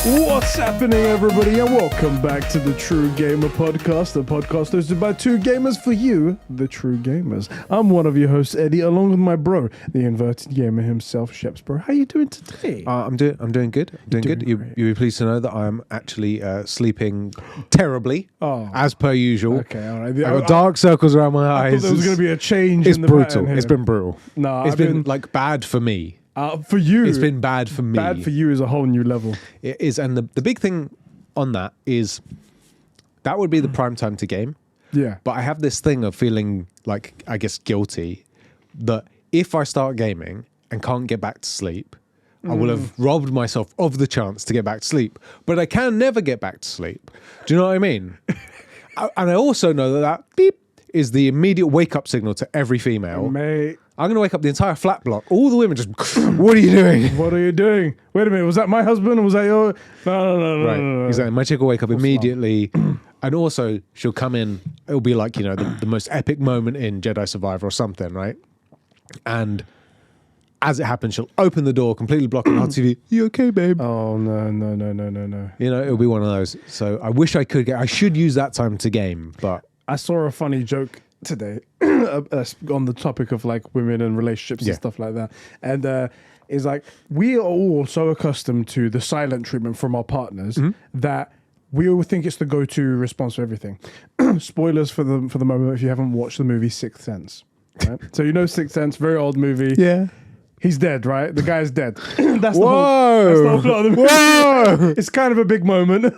What's happening, everybody, and welcome back to the True Gamer Podcast, the podcast hosted by two gamers for you, the True Gamers. I'm one of your hosts, Eddie, along with my bro, the inverted gamer himself, Sheps Bro. How you doing today? I'm doing good. You'll be pleased to know that I'm actually sleeping terribly, as per usual. Okay, all right. I've got dark circles around my eyes. I thought there was going to be a change. It's in the brutal. pattern It's been brutal. No, it's been like bad for me. For you, it's been bad for me. Bad for you is a whole new level. It is, and the big thing on that is that would be the prime time to game. Yeah. But I have this thing of feeling like, I guess, guilty that if I start gaming and can't get back to sleep, I will have robbed myself of the chance to get back to sleep. But I can never get back to sleep. Do you know what I mean? And I also know that beep is the immediate wake-up signal to every female. Mate. I'm going to wake up the entire flat block. All the women just, what are you doing? What are you doing? Wait a minute, was that my husband or was that your... No. Right, exactly. My chick will wake up immediately. And also, she'll come in, it'll be like, you know, the most epic moment in Jedi Survivor or something, right? And as it happens, she'll open the door, completely blocking our TV. You okay, babe? Oh, no. You know, it'll be one of those. So I wish I could I should use that time to game, but... I saw a funny joke today on the topic of like women and relationships and stuff like that. And it's like, we are all so accustomed to the silent treatment from our partners that we all think it's the go-to response for everything. Spoilers for the moment if you haven't watched the movie Sixth Sense. Right? So you know Sixth Sense, very old movie. Yeah. He's dead, right? The guy's dead. That's the whole plot of the movie. Whoa! It's kind of a big moment.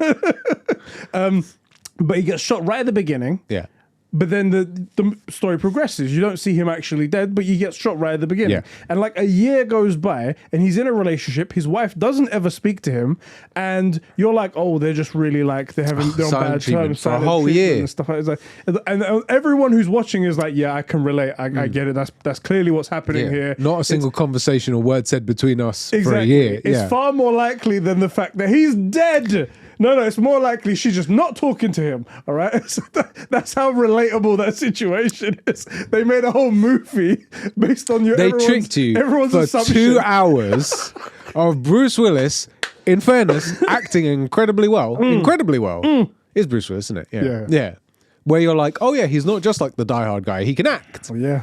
But he gets shot right at the beginning. Yeah. But then the story progresses. You don't see him actually dead, but you get shot right at the beginning. Yeah. And like a year goes by and he's in a relationship. His wife doesn't ever speak to him. And you're like, oh, they're just really like, they're on bad terms. For a whole year. And stuff like that. And everyone who's watching is like, yeah, I can relate. I get it. That's clearly what's happening here. Not a single conversation or word said between us for a year. It's far more likely than the fact that he's dead. No, it's more likely she's just not talking to him, all right? So that's how relatable that situation is. They made a whole movie based on They tricked you for assumption. 2 hours of Bruce Willis, in fairness, acting incredibly well. Incredibly well. It's Bruce Willis, isn't it? Yeah. Where you're like, oh yeah, he's not just like the Die Hard guy. He can act. Oh, yeah.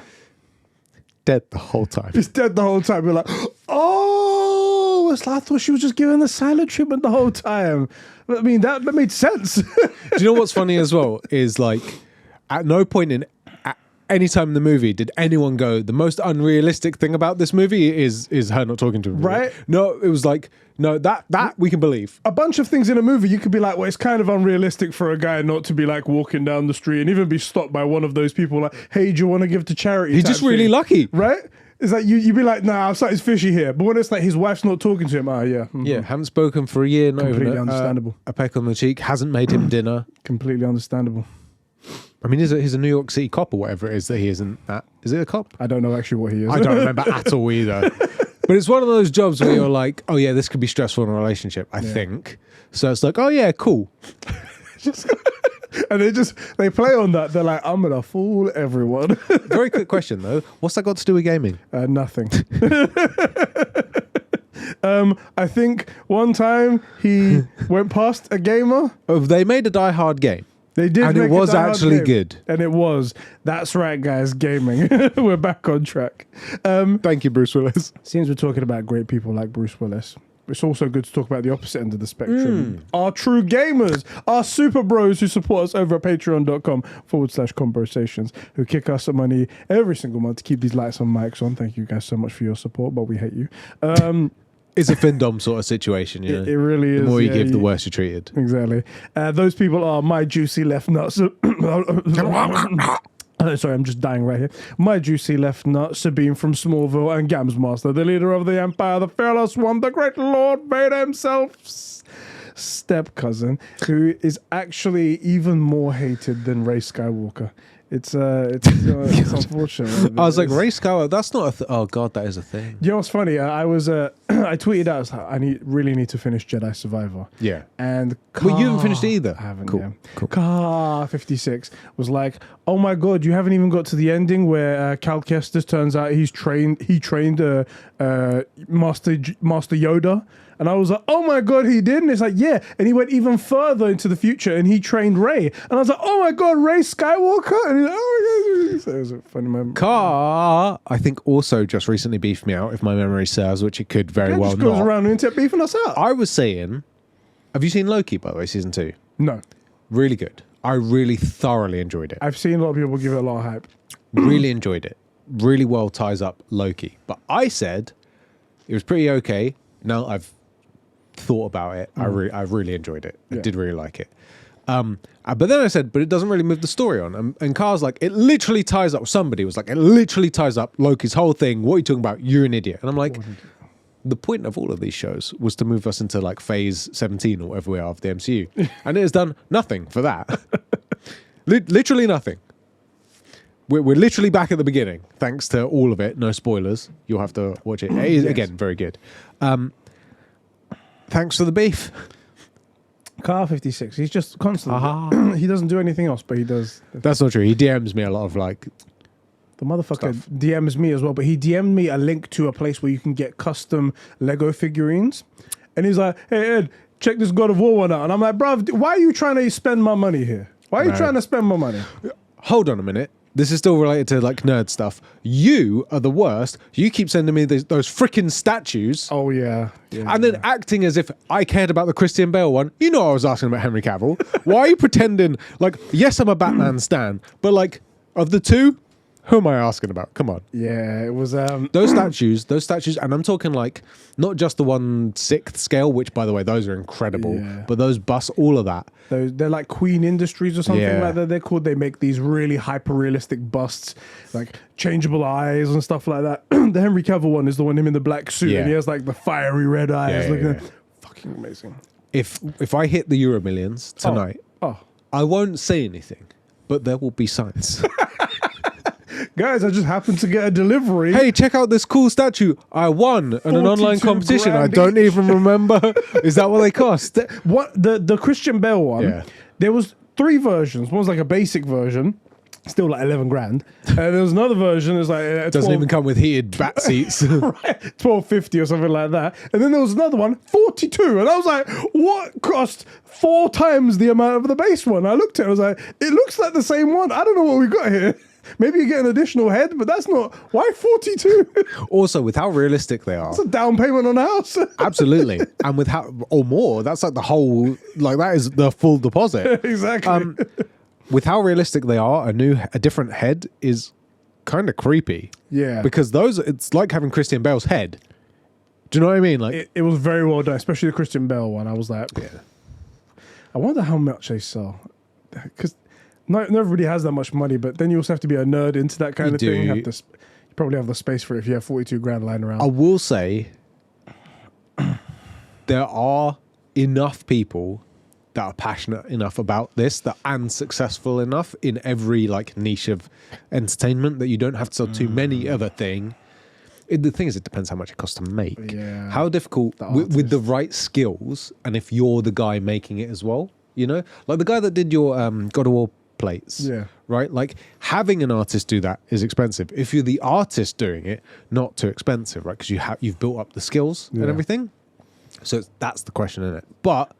Dead the whole time. He's dead the whole time. We're like, oh, it's like I thought she was just giving the silent treatment the whole time. I mean, that made sense. Do you know what's funny as well? Is like, at no point at any time in the movie did anyone go, the most unrealistic thing about this movie is her not talking to him. Right? No, it was like, no, that we can believe. A bunch of things in a movie, you could be like, well, it's kind of unrealistic for a guy not to be like walking down the street and even be stopped by one of those people like, hey, do you want to give to charity? He's just really lucky. Right? It's like you'd be like, nah, something's fishy here. But when it's like his wife's not talking to him, yeah. Yeah, haven't spoken for a year. Not Completely even understandable. A peck on the cheek, hasn't made him dinner. Completely understandable. I mean, he's a New York City cop or whatever it is that he isn't at. Is it a cop? I don't know actually what he is. I don't remember at all either. But it's one of those jobs where you're like, oh yeah, this could be stressful in a relationship, I think. So it's like, oh yeah, cool. And they play on that. They're like, I'm going to fool everyone. Very quick question though. What's that got to do with gaming? Nothing. I think one time he went past a gamer. Oh, they made a Die Hard game. They did, and make it was a Die Hard actually game. good. And it was. That's right, guys. Gaming. We're back on track. Thank you, Bruce Willis. Since we're talking about great people like Bruce Willis, it's also good to talk about the opposite end of the spectrum. Our true gamers, our super bros who support us over at patreon.com/Conbrosations, who kick us some money every single month to keep these lights on mics on. Thank you guys so much for your support, but we hate you. It's a Findom sort of situation, you know? It really is. The more you give, the worse you're treated. Exactly. Those people are my juicy left nuts. Sorry, I'm just dying right here. My juicy left nut, Sabine from Smallville, and Gams Master, the leader of the Empire, the fearless one, the great Lord Vader himself, step cousin, who is actually even more hated than Rey Skywalker. It's unfortunate. I was like, Rey Skywalker, that's not a oh god, that is a thing. You know what's funny? I tweeted out, I really need to finish Jedi Survivor. Yeah. And well, you haven't finished it either. I haven't. Cool. Yeah. Cool. Car 56 was like, oh my god, you haven't even got to the ending where Cal Kestis turns out he trained Master Yoda. And I was like, oh my God, he did? And it's like, yeah. And he went even further into the future and he trained Rey. And I was like, oh my God, Rey Skywalker? And he's like, oh my God. So it was a funny moment. Car, I think, also just recently beefed me out, if my memory serves, which it could very well just goes not. around and beefing us out. I was saying, have you seen Loki, by the way, season 2? No. Really good. I really thoroughly enjoyed it. I've seen a lot of people give it a lot of hype. Really enjoyed it. Really well ties up Loki. But I said it was pretty okay. Now I've thought about it. I really enjoyed it. I did really like it. But then I said, but it doesn't really move the story on. And Carl's like, it literally ties up. Somebody was like, it literally ties up Loki's whole thing. What are you talking about? You're an idiot. And I'm like, the point of all of these shows was to move us into like phase 17 or whatever we are of the MCU. And it has done nothing for that. Literally nothing. We're literally back at the beginning, thanks to all of it. No spoilers. You'll have to watch it. It is, again, very good. Thanks for the beef. Car 56. He's just constantly. He doesn't do anything else, but he does. That's not true. He DMs me a lot of like. The motherfucker stuff. DMs me as well, but he DM'd me a link to a place where you can get custom Lego figurines. And he's like, hey, Ed, check this God of War one out. And I'm like, bruv, why are you trying to spend my money here? Why are you trying to spend my money? Hold on a minute. This is still related to like nerd stuff. You are the worst. You keep sending me those freaking statues. Oh, yeah. And then acting as if I cared about the Christian Bale one. You know I was asking about Henry Cavill. Why are you pretending like, yes, I'm a Batman stan, but like, of the two, who am I asking about? Come on. Yeah, it was... Those statues, and I'm talking like, not just the 1/6 scale, which by the way, those are incredible, but those busts, all of that. They're like Queen Industries or something Yeah. like that. They're called. They make these really hyper-realistic busts, like changeable eyes and stuff like that. The Henry Cavill one is the one him in the black suit, and he has like the fiery red eyes. Fucking amazing. If I hit the Euro Millions tonight, I won't say anything, but there will be signs. Guys, I just happened to get a delivery. Hey, check out this cool statue. I won in an online 42 competition. I grand don't each. even remember. Is that what they cost? The Christian Bale one? There was 3 versions. One was like a basic version, still like 11 grand. And there was another version. It's like Doesn't even come with heated back seats. right, 1250 or something like that. And then there was another one, 42. And I was like, what cost 4 times the amount of the base one? I looked at it. I was like, it looks like the same one. I don't know what we got here. Maybe you get an additional head, but that's not... Why 42? Also, with how realistic they are. It's a down payment on a house. Absolutely. And with how... Or more. That's like the whole... Like, that is the full deposit. Exactly. With how realistic they are, a different head is kind of creepy. Yeah. Because those... It's like having Christian Bale's head. Do you know what I mean? Like it was very well done, especially the Christian Bale one. I was like... I wonder how much they sell. Because... Not everybody has that much money, but then you also have to be a nerd into that kind of thing. You probably have the space for it if you have 42 grand lying around. I will say there are enough people that are passionate enough about this and successful enough in every like niche of entertainment that you don't have to sell too many of a thing. The thing is, it depends how much it costs to make. Yeah. How difficult with the right skills, and if you're the guy making it as well, you know, like the guy that did your God of War plates, right? Like having an artist do that is expensive. If you're the artist doing it, not too expensive, right? Because you've built up the skills and everything. So that's the question in it. But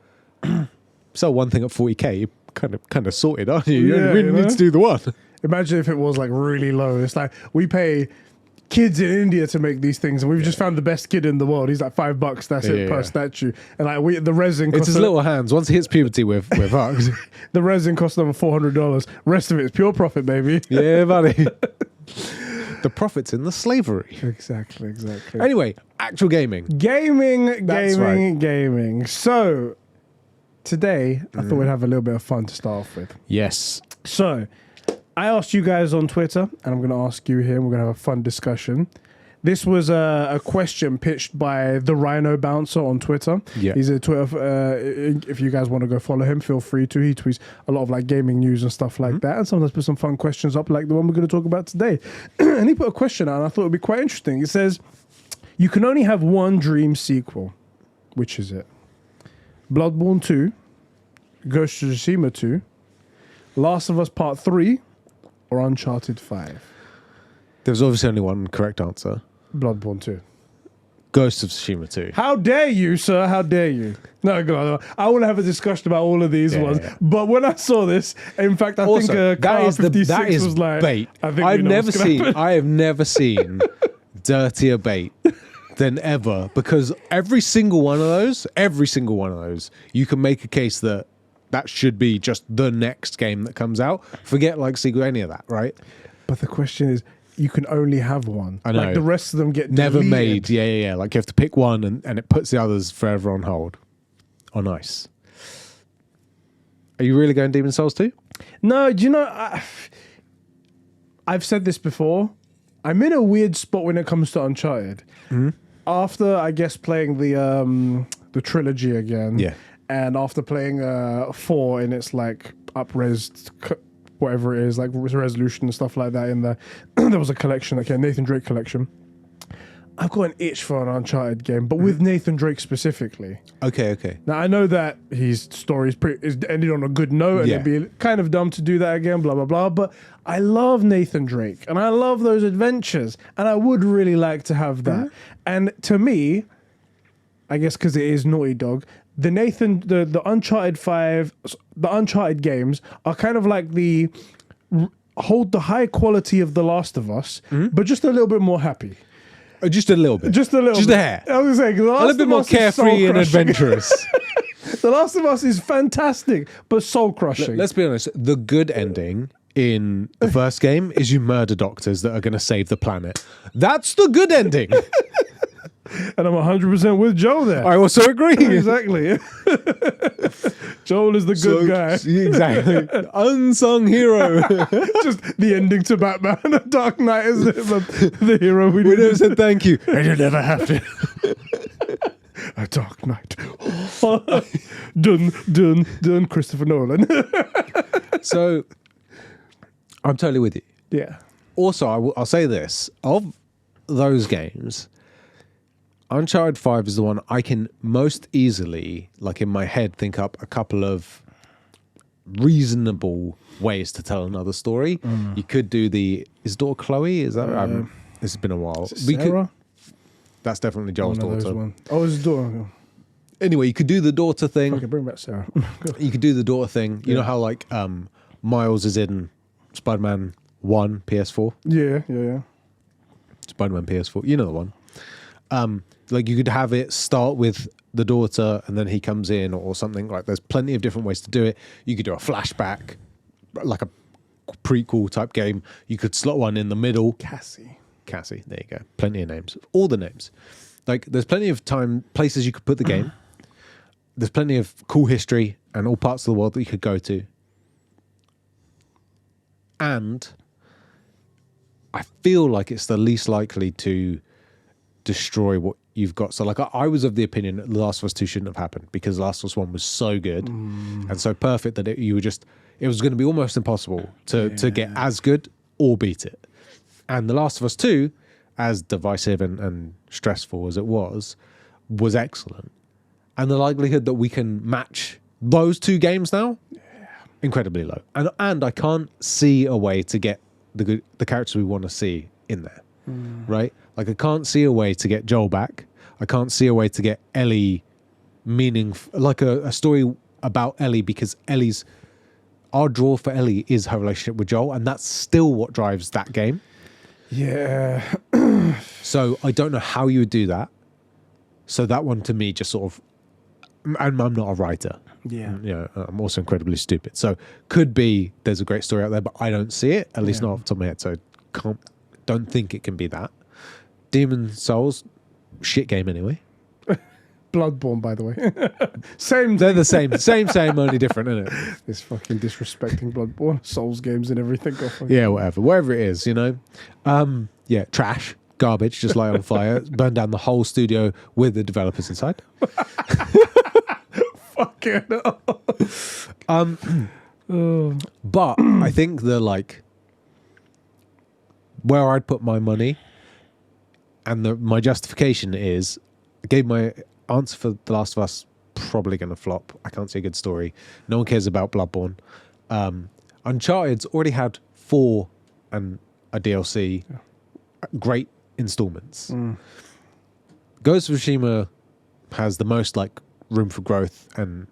sell one thing at 40k, you kind of sorted, aren't you? You only really need to do the one. Imagine if it was like really low. It's like we pay kids in India to make these things, and we've just found the best kid in the world. He's like $5. That's it per statue. And like the resin. It's his little hands. Once he hits puberty, we're fucked. The resin costs them $400. Rest of it is pure profit, baby. Yeah, buddy. The profit's in the slavery. Exactly. Anyway, actual gaming. Gaming. So today, I thought we'd have a little bit of fun to start off with. Yes. So I asked you guys on Twitter, and I'm going to ask you here, and we're going to have a fun discussion. This was a question pitched by the Rhino Bouncer on Twitter. Yeah. He's a Twitter. If you guys want to go follow him, feel free to. He tweets a lot of like gaming news and stuff like that, and sometimes put some fun questions up, like the one we're going to talk about today. And he put a question out, and I thought it would be quite interesting. It says, "You can only have one dream sequel. Which is it? Bloodborne 2, Ghost of Tsushima 2, Last of Us Part 3, or Uncharted 5? There's obviously only one correct answer. Bloodborne 2. Ghost of Tsushima 2. How dare you, sir? How dare you? No, go on. I want to have a discussion about all of these ones. Yeah. But when I saw this, in fact, I think Car 56 that is was like, bait. I think we know what's gonna happen. I have never seen dirtier bait than ever, because every single one of those, you can make a case that should be just the next game that comes out. Forget like sequel, any of that, right? But the question is, you can only have one. I know. Like the rest of them get Never deleted. made. Yeah. Like you have to pick one and it puts the others forever on hold. On ice. Are you really going Demon Souls 2? No, do you know, I've said this before. I'm in a weird spot when it comes to Uncharted. Mm-hmm. After, I guess, playing the trilogy again. Yeah. And after playing 4 in its like up-res, whatever it is, like resolution and stuff like that in there. There was a collection, like a Nathan Drake collection. I've got an itch for an Uncharted game, but with Nathan Drake specifically. Okay. Now, I know that his story is ended on a good note, and it'd be kind of dumb to do that again, blah, blah, blah. But I love Nathan Drake, and I love those adventures, and I would really like to have that. And to me, I guess because it is Naughty Dog, the Uncharted 5, the Uncharted games are kind of like hold the high quality of The Last of Us, but just a little bit more happy. Just a little bit. Just a little bit. bit. A hair. I was saying, A little bit more carefree and adventurous. The Last of Us is fantastic, but soul crushing. Let's be honest. The good ending in the first game is you murder doctors that are going to save the planet. That's the good ending. And I'm 100% with Joel there. I also agree. Exactly. Joel is the good guy. Exactly. Unsung hero. Just the ending to Batman. Dark Knight is the hero we never said thank you. And you never have to. A Dark Knight. Dun, Christopher Nolan. So, I'm totally with you. Yeah. Also, I'll say this. Of those games, Uncharted 5 is the one I can most easily, like in my head, think up a couple of reasonable ways to tell another story. You could do is daughter Chloe? Is that this has been a while. Sarah? That's definitely Joel's daughter. Oh, it's his daughter. Anyway, you could do the daughter thing. Okay, bring back Sarah. You could do the daughter thing. You know how like Miles is in Spider-Man 1 PS4? Yeah. Spider-Man PS4. You know the one. Like you could have it start with the daughter and then he comes in or something. Like there's plenty of different ways to do it. You could do a flashback, like a prequel type game. You could slot one in the middle. Cassie, there you go. Plenty of names. All the names. Like there's plenty of places you could put the game. There's plenty of cool history and all parts of the world that you could go to. And I feel like it's the least likely to destroy what you've got. So like I was of the opinion that The Last of Us 2 shouldn't have happened because The Last of Us 1 was so good and so perfect that it was going to be almost impossible to get as good or beat it. And The Last of Us 2, as divisive and stressful as it was excellent. And the likelihood that we can match those two games now, incredibly low. And I can't see a way to get the characters we want to see in there, right? Like I can't see a way to get Joel back. I can't see a way to get Ellie like a story about Ellie, because our draw for Ellie is her relationship with Joel, and that's still what drives that game. Yeah. So I don't know how you would do that. So that one to me just sort of, I'm not a writer. Yeah. I'm also incredibly stupid. So could be there's a great story out there, but I don't see it, at least not off the top of my head. So don't think it can be that. Demon Souls, shit game anyway. Bloodborne, by the way. Same. They're the same, only different, isn't it? This fucking disrespecting Bloodborne, Souls games and everything. Yeah, whatever it is, Yeah, trash, garbage, just light on fire, burn down the whole studio with the developers inside. Fucking But I think where I'd put my money and my justification is, I gave my answer for The Last of Us, probably going to flop. I can't see a good story. No one cares about Bloodborne. Uncharted's already had 4 and a DLC, great installments. Ghost of Tsushima has the most like room for growth, and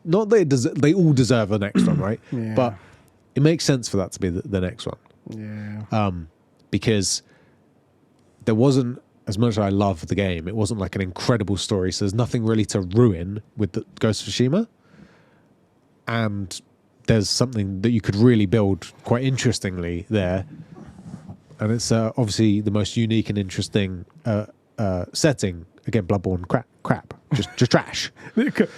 not that they all deserve the next one, right? Yeah. But it makes sense for that to be the next one. Yeah. Because there wasn't, as much as I love the game, it wasn't like an incredible story, so there's nothing really to ruin with the Ghost of Tsushima. And there's something that you could really build quite interestingly there. And it's obviously the most unique and interesting setting. Again, Bloodborne crap. Just trash.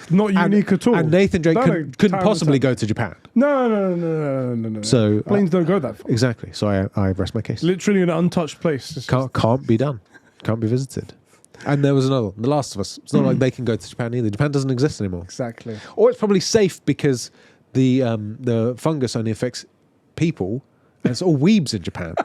Not unique at all. And Nathan Drake couldn't possibly go to Japan. No. So planes don't go that far. Exactly. So I rest my case. Literally an untouched place. Can't be done. Can't be visited. And there was another one, The Last of Us. It's not like they can go to Japan either. Japan doesn't exist anymore. Exactly. Or it's probably safe because the fungus only affects people, and it's all weebs in Japan.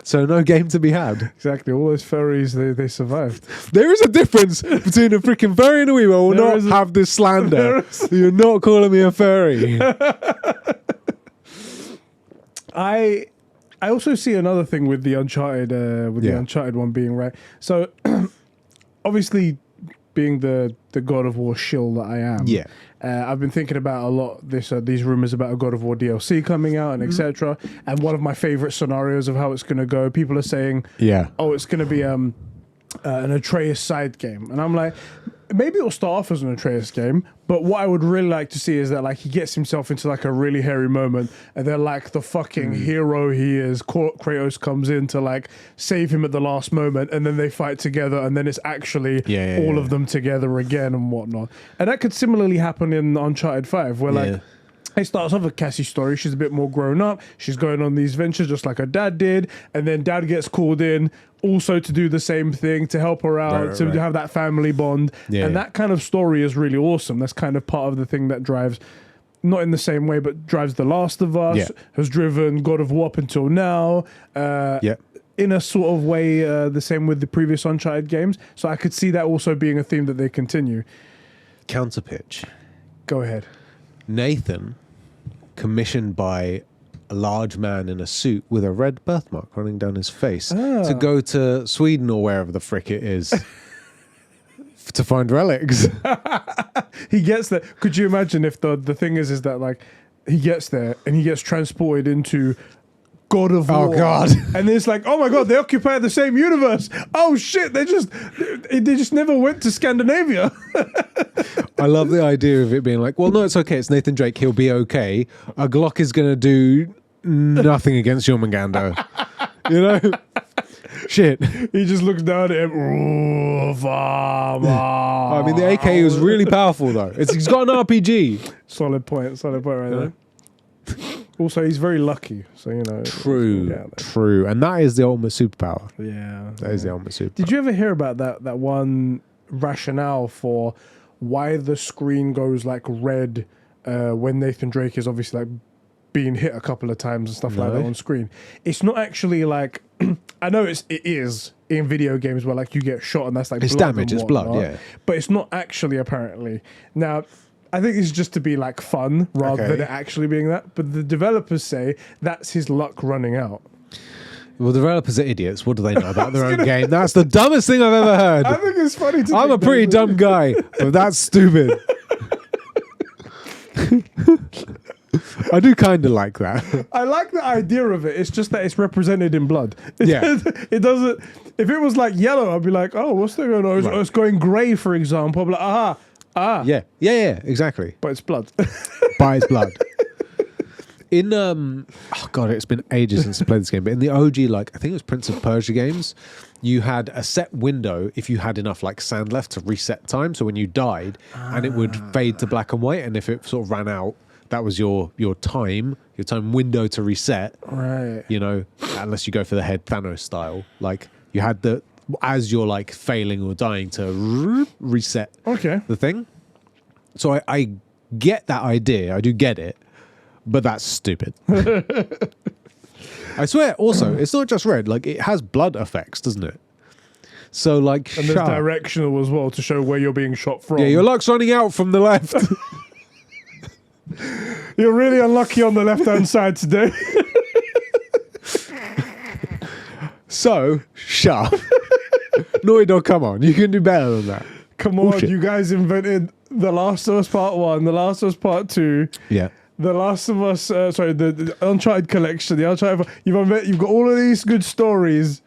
So no game to be had. Exactly. All those furries, they survived. There is a difference between a freaking furry and a weeb. I will not have this slander. You're not calling me a furry. I also see another thing with the Uncharted the Uncharted one being right. So obviously, being the God of War shill that I am, I've been thinking about a lot these rumors about a God of War DLC coming out and etc. And one of my favorite scenarios of how it's going to go, people are saying, oh, it's going to be an Atreus side game, and I'm like, maybe it'll start off as an Atreus game, but what I would really like to see is that like he gets himself into like a really hairy moment, and then like the fucking hero he is, Kratos comes in to like save him at the last moment, and then they fight together, and then it's actually all of them together again and whatnot. And that could similarly happen in Uncharted 5, where like it starts off with Cassie's story. She's a bit more grown up. She's going on these ventures just like her dad did. And then dad gets called in also to do the same thing, to help her out, to have that family bond. And that kind of story is really awesome. That's kind of part of the thing that drives, not in the same way, but drives The Last of Us, has driven God of War up until now. In a sort of way, the same with the previous Uncharted games. So I could see that also being a theme that they continue. Counterpitch. Go ahead. Nathan, commissioned by a large man in a suit with a red birthmark running down his face to go to Sweden or wherever the frick it is to find relics. He gets there. Could you imagine if the thing is that like he gets there and he gets transported into God of War. Oh God! And it's like, oh my God, they occupy the same universe. Oh shit, they just never went to Scandinavia. I love the idea of it being like, well, no, it's okay. It's Nathan Drake. He'll be okay. A Glock is going to do nothing against Jormungandr. You know? Shit. He just looks down at him. I mean, the AK was really powerful though. He's got an RPG. Solid point right there. Also, he's very lucky, so you know. True, and that is the ultimate superpower. Yeah, that is the ultimate superpower. Did you ever hear about that one rationale for why the screen goes like red when Nathan Drake is obviously like being hit a couple of times and stuff like that on screen? It's not actually like I know it is in video games where like you get shot and that's like it's blood damage, and it's blood, whatnot, but it's not actually apparently. Now, I think it's just to be like fun rather than it actually being that. But the developers say that's his luck running out. Well, the developers are idiots. What do they know about their own game? That's the dumbest thing I've ever heard. I think it's funny to I'm a pretty dumb guy, but that's stupid. I do kind of like that. I like the idea of it. It's just that it's represented in blood. Yeah. It doesn't... If it was like yellow, I'd be like, oh, what's that going on? Or it's going grey, for example. I'd be like, aha. Yeah, exactly. But it's blood. By its blood. In oh God, it's been ages since I played this game. But in the OG, like I think it was Prince of Persia games, you had a set window if you had enough like sand left to reset time. So when you died, and it would fade to black and white, and if it sort of ran out, that was your time window to reset. Right. You know, unless you go for the head Thanos style, like you had the. As you're like failing or dying to reset the thing. So I get that idea. I do get it, but that's stupid. I swear also, it's not just red. Like it has blood effects, doesn't it? So like, and there's directional as well to show where you're being shot from. Yeah, your luck's running out from the left. You're really unlucky on the left-hand side today. So, shut up. Naughty Dog, come on. You can do better than that. Come on, Bullshit. you guys invented The Last of Us Part 1, The Last of Us Part 2, Yeah. The Last of Us, the Uncharted collection, the Uncharted. You've got all of these good stories.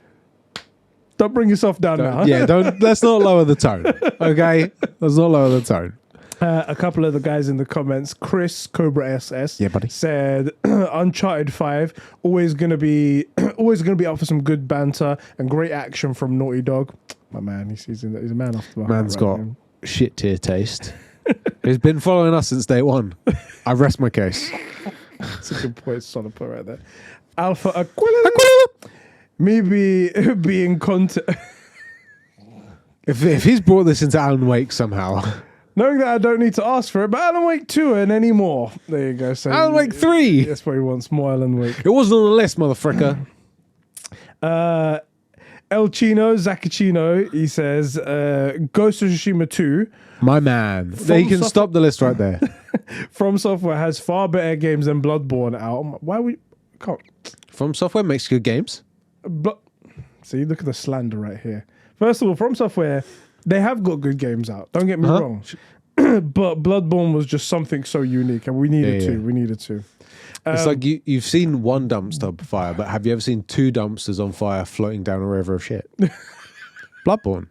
Don't bring yourself down now. Yeah, let's not lower the tone. Okay? Let's not lower the tone. A couple of the guys in the comments, Chris Cobra SS, Yeah, buddy. said Uncharted 5 always gonna be up for some good banter and great action from Naughty Dog. My man, he's a man after my Man's heart, got man. shit tier taste. He's been following us since day one. I rest my case. That's a good point, solid point right there. Alpha Aquila. Me being content. If he's brought this into Alan Wake somehow. Knowing that I don't need to ask for it, but Alan Wake 2 and any more. There you go. So Alan Wake 3! That's what he wants, more Alan Wake. It wasn't on the list, motherfucker. El Chino, Zacchino, he says, Ghost of Tsushima 2 My man. You can stop the list right there. From Software has far better games than Bloodborne out. Why we can't? From Software makes good games. See, look at the slander right here. First of all, From Software, they have got good games out. Don't get me wrong. But Bloodborne was just something so unique, and we needed to. We needed to. It's like you've seen one dumpster fire, but have you ever seen two dumpsters on fire floating down a river of shit? Bloodborne.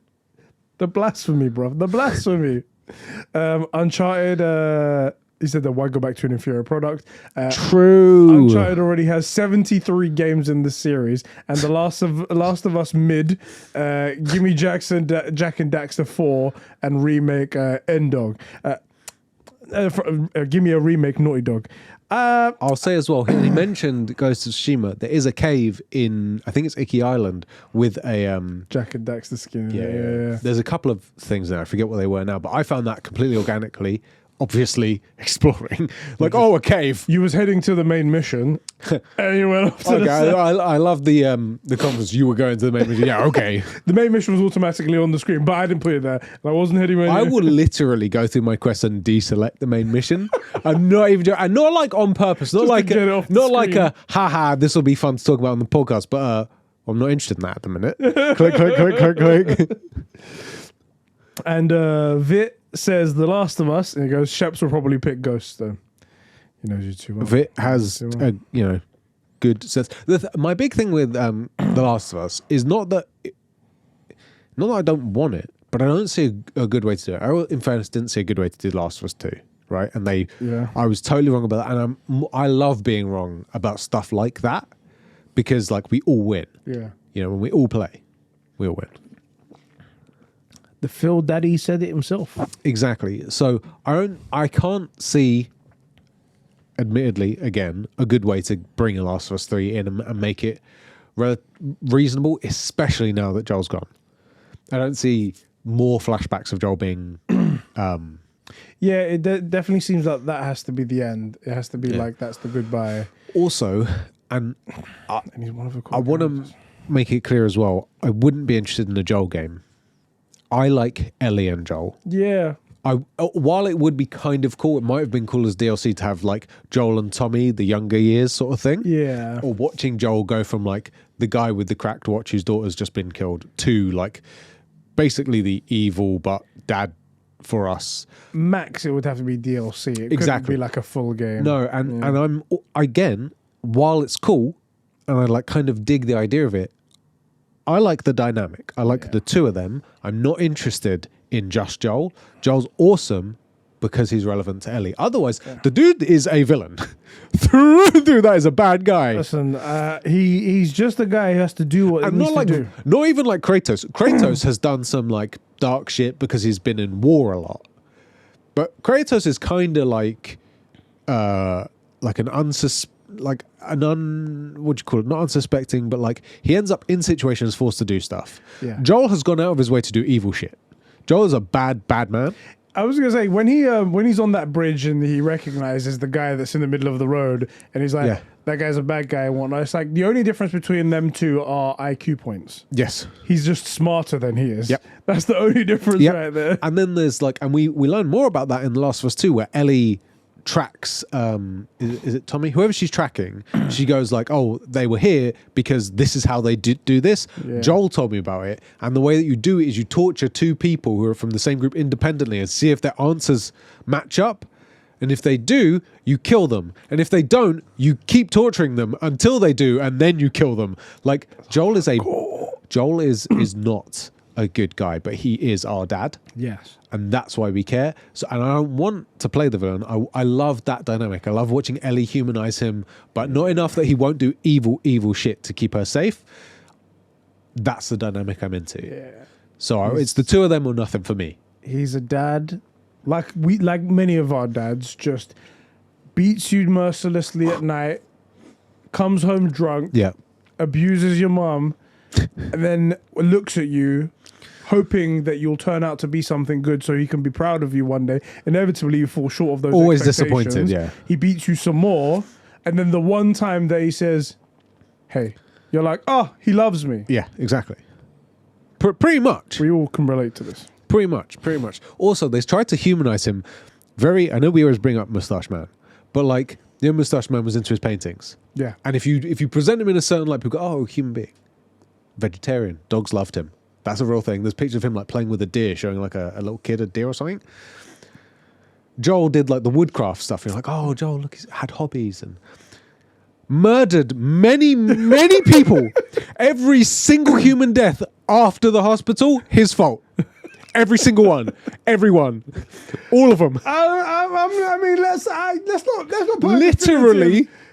The blasphemy, bro. The blasphemy. Uncharted, he said that why go back to an inferior product? True. Uncharted already has 73 games in the series, and The Last of Us mid, Gimme Jack and Daxter 4, and remake Endog. Give me a remake Naughty Dog. I'll say as well, he mentioned Ghost of Tsushima. There is a cave in, I think it's Icky Island, with a... Jack and Daxter skin. Yeah. There's a couple of things there. I forget what they were now, but I found that completely organically, obviously exploring. Like, a cave. You was heading to the main mission, and you went off to the side. I love the conference. You were going to the main mission. Yeah, okay. The main mission was automatically on the screen, but I didn't put it there. And I wasn't heading anywhere. I would literally go through my quest and deselect the main mission. I'm not even joking. And not like on purpose. Not Just like to get it off the screen. haha, this will be fun to talk about on the podcast, but I'm not interested in that at the minute. click. And Vit says The Last of Us, and he goes, Sheps will probably pick Ghost, though. He knows you too well. Vit has a good sense. My big thing with The Last of Us is not that I don't want it, but I don't see a good way to do it. I, in fairness, didn't see a good way to do The Last of Us 2, right? And I was totally wrong about that, and I love being wrong about stuff like that because, like, we all win. Yeah. When we all play, we all win. The Phil Daddy said it himself. Exactly. So I can't see, admittedly, again, a good way to bring a Last of Us 3 in and make it reasonable, especially now that Joel's gone. I don't see more flashbacks of Joel being... Yeah, it definitely seems like that has to be the end. It has to be like, that's the goodbye. Also, and he's one of the I want to make it clear as well, I wouldn't be interested in a Joel game. I like Ellie and Joel. Yeah. While it would be kind of cool, it might have been cool as DLC to have like Joel and Tommy, the younger years sort of thing. Yeah. Or watching Joel go from like the guy with the cracked watch whose daughter's just been killed to like basically the evil but dad for us. Max, it would have to be DLC. It couldn't be like a full game. No, and I'm, again, while it's cool and I like kind of dig the idea of it, I like the dynamic. I like the two of them. I'm not interested in just Joel. Joel's awesome because he's relevant to Ellie. Otherwise, the dude is a villain. Dude, that is a bad guy. Listen, he's just a guy who has to do what he needs to do. Not even like Kratos. Kratos has done some like dark shit because he's been in war a lot. But Kratos is kind of like an what do you call it? Not unsuspecting, but like he ends up in situations forced to do stuff. Yeah. Joel has gone out of his way to do evil shit. Joel is a bad man. I was gonna say when he's on that bridge and he recognizes the guy that's in the middle of the road and he's like, that guy's a bad guy and whatnot. It's like the only difference between them two are IQ points. Yes. He's just smarter than he is. Yep. That's the only difference right there. And then there's like, and we learn more about that in The Last of Us 2 where Ellie tracks is it Tommy, whoever she's tracking, she goes like, oh, they were here because this is how they do this. Joel told me about it, and the way that you do it is you torture two people who are from the same group independently and see if their answers match up, and if they do, you kill them, and if they don't, you keep torturing them until they do, and then you kill them. Like Joel is not a good guy, but he is our dad. Yes. And that's why we care. So, and I don't want to play the villain. I love that dynamic. I love watching Ellie humanize him, but not enough that he won't do evil shit to keep her safe. That's the dynamic I'm into. Yeah. So it's the two of them or nothing for me. He's a dad, like many of our dads, just beats you mercilessly at night, comes home drunk, abuses your mum, and then looks at you, hoping that you'll turn out to be something good so he can be proud of you one day. Inevitably, you fall short of those Always expectations. disappointed, yeah. He beats you some more, and then the one time that he says, hey, you're like, oh, he loves me. Yeah, exactly. Pretty much. We all can relate to this. Pretty much. Also, they tried to humanize him I know we always bring up Moustache Man, but like, the Moustache Man was into his paintings. Yeah. And if you present him in a certain light, people go, oh, human being. Vegetarian. Dogs loved him. That's a real thing. There's pictures of him like playing with a deer, showing like a little kid a deer or something. Joel did like the woodcraft stuff. You're like, oh, Joel, look, he's had hobbies and murdered many people. Every single human death after the hospital, his fault. Every single one, everyone, all of them. I mean, let's not put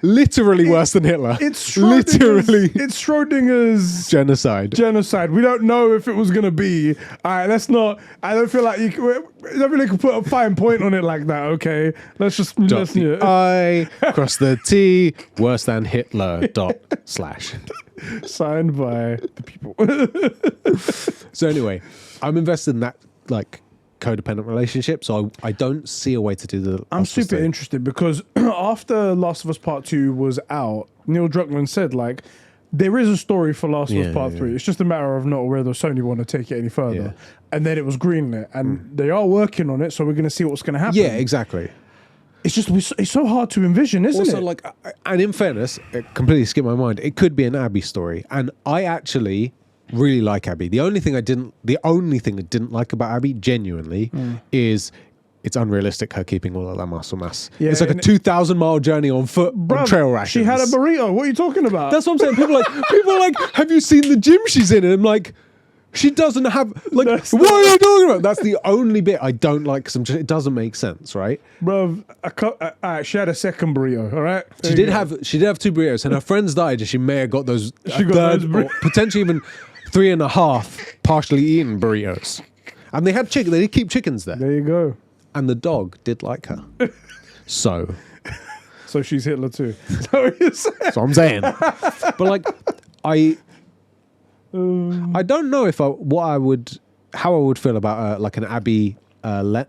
literally worse than Hitler. It's Schrodinger's genocide. We don't know if it was gonna be. All right, let's not. I don't feel like I don't really can put a fine point on it like that. Okay, let's just I cross the T. Worse than Hitler. / Signed by the people. So anyway, I'm invested in that like codependent relationship, so I don't see a way to do the. I'm super interested because after Last of Us Part 2 was out, Neil Druckmann said like there is a story for Last of Us Part 3. It's just a matter of not whether Sony want to take it any further. And then it was greenlit, and they are working on it, so we're going to see what's going to happen. Yeah, exactly. It's just it's so hard to envision, isn't it? Also, like, and in fairness, it completely skipped my mind. It could be an Abby story, and I actually really like Abby. The only thing I didn't like about Abby, genuinely, is it's unrealistic her keeping all of that muscle mass. Yeah, it's like a 2,000-mile journey on foot on trail rations. She had a burrito. What are you talking about? That's what I'm saying. People are like, have you seen the gym she's in? And I'm like, she doesn't have what are you talking about? That's the only bit I don't like because it doesn't make sense, right? Bro, she had a second burrito. All right, she did have 2 burritos, and her friends died, and she may have got those or potentially even 3.5 partially eaten burritos. And they had chicken. They did keep chickens there. There you go. And the dog did like her. So she's Hitler too. That's what I'm saying. But like, I don't know how I would feel about like an Abby Lev.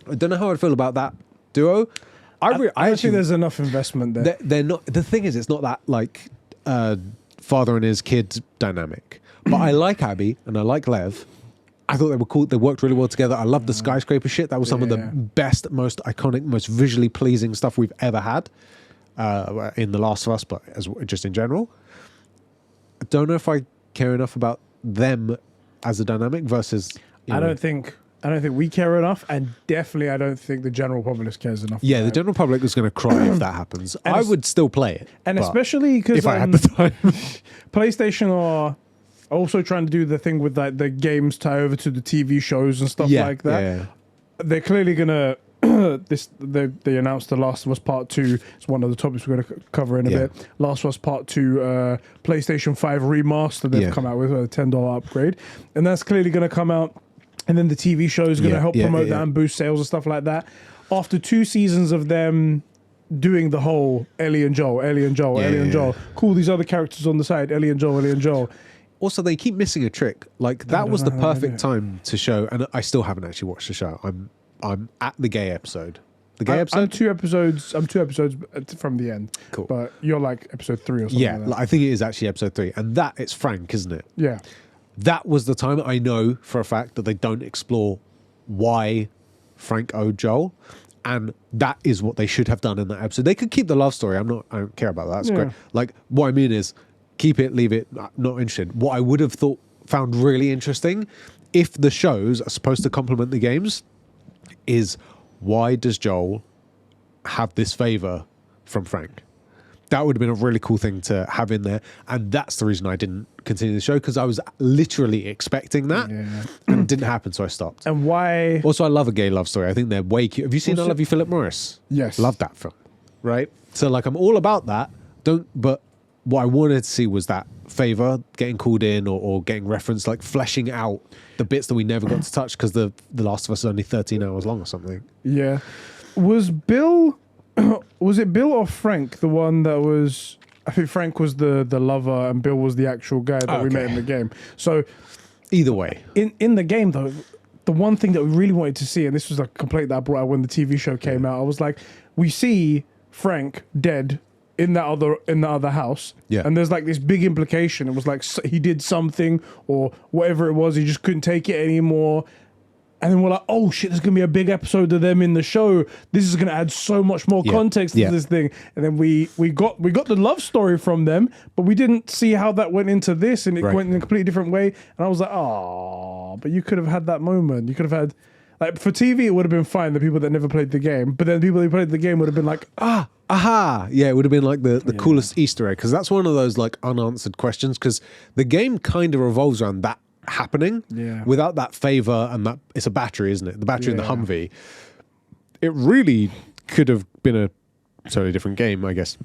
I don't know how I'd feel about that duo. I think there's enough investment there. They're not. The thing is, it's not that like father and his kid dynamic. But I like Abby and I like Lev. I thought they were cool. They worked really well together. I love the skyscraper shit. That was some of the best, most iconic, most visually pleasing stuff we've ever had in The Last of Us, but just in general. I don't know if I care enough about them as a dynamic versus. I don't think we care enough, and definitely I don't think the general public cares enough. Yeah, the general public is going to cry if that happens. I would still play it, and especially because if I had the time, PlayStation are also trying to do the thing with like the games tie over to the TV shows and stuff like that. Yeah. They're clearly gonna. They announced The Last of Us Part 2. It's one of the topics we're going to cover in a bit. Last of Us Part 2, PlayStation 5 remaster they've come out with a $10 upgrade, and that's clearly going to come out. And then the TV show is going to help promote that and boost sales and stuff like that. After 2 seasons of them doing the whole Ellie and Joel. Cool, these other characters on the side, Ellie and Joel. Also, they keep missing a trick. Like, that was the perfect time to show, and I still haven't actually watched the show. I'm at the gay episode. The gay episode? I'm 2 episodes from the end. Cool. But you're like episode 3 or something like that. I think it is actually episode 3. And it's Frank, isn't it? Yeah. That was the time I know for a fact that they don't explore why Frank owed Joel. And that is what they should have done in that episode. They could keep the love story. I don't care about that. That's great. Like, what I mean is, keep it, leave it, not interested. What I would have found really interesting, if the shows are supposed to complement the games, is why does Joel have this favor from Frank? That would have been a really cool thing to have in there. And that's the reason I didn't continue the show, because I was literally expecting that and it didn't happen, so I stopped. And why? Also, I love a gay love story. I think they're way cute. Have you seen I Love You, Philip Morris? Yes. Love that film. Right? So, like, I'm all about that. But what I wanted to see was that favor getting called in or getting referenced, like fleshing out the bits that we never got to touch because the Last of Us is only 13 hours long or something. Yeah. Was it Bill or Frank the one that was... I think Frank was the lover and Bill was the actual guy that we met in the game. So either way. In the game, though, the one thing that we really wanted to see, and this was a complaint that I brought out when the TV show came out, I was like, we see Frank dead in that other house. Yeah. And there's like this big implication. It was like he did something or whatever it was. He just couldn't take it anymore. And then we're like, oh shit, there's going to be a big episode of them in the show. This is going to add so much more context to this thing. And then we got the love story from them, but we didn't see how that went into this, and it went in a completely different way. And I was like, oh, but you could have had that moment. You could have had, like, for TV, it would have been fine, the people that never played the game. But then the people who played the game would have been like, aha. Yeah, it would have been like the coolest Easter egg, because that's one of those like unanswered questions, because the game kind of revolves around that happening without that favor, and that it's a battery, isn't it? The battery in the Humvee. It really could have been a totally different game, I guess,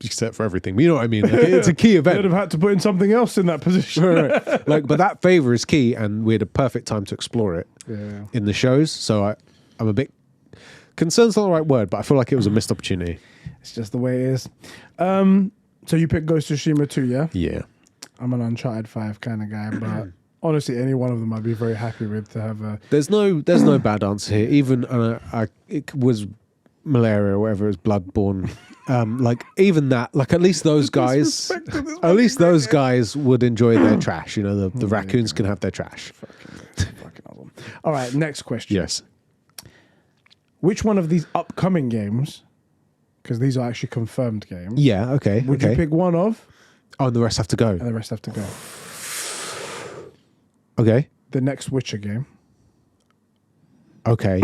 except for everything. But you know what I mean? Like, it's a key event. They'd have had to put in something else in that position. Right. Like, but that favor is key, and we had a perfect time to explore it in the shows. So I'm a bit concerned's not the right word, but I feel like it was a missed opportunity. It's just the way it is. So you picked Ghost of Tsushima too, yeah? Yeah. I'm an Uncharted 5 kind of guy, but honestly, any one of them I'd be very happy with to have a... There's no bad answer here. Even it was malaria or whatever, it was bloodborne. Like, even that, like, at least those guys would enjoy their trash. You know, the raccoons can have their trash. Fucking awesome. All right, next question. Yes. Which one of these upcoming games, because these are actually confirmed games... Yeah, okay. Would you pick one of? Oh, and the rest have to go. And the rest have to go. Okay. The next Witcher game. Okay.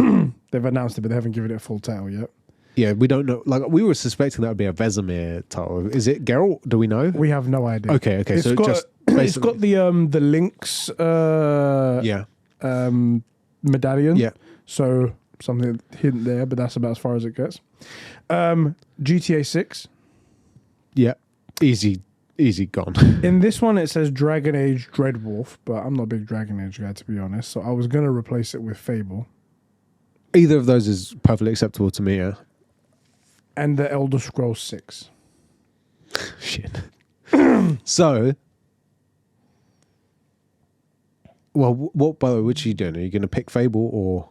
They've announced it, but they haven't given it a full title yet. Yeah, we don't know. Like, we were suspecting that would be a Vesemir title. Is it Geralt? Do we know? We have no idea. Okay. It's So got, just it's got the Lynx medallion. Yeah. So something hidden there, but that's about as far as it gets. GTA 6. Yeah. Easy gone. In this one, it says Dragon Age Dreadwolf, but I'm not a big Dragon Age guy, to be honest. So I was going to replace it with Fable. Either of those is perfectly acceptable to me, yeah. And the Elder Scrolls 6. Shit. So, well, what, by the way, which are you doing? Are you going to pick Fable or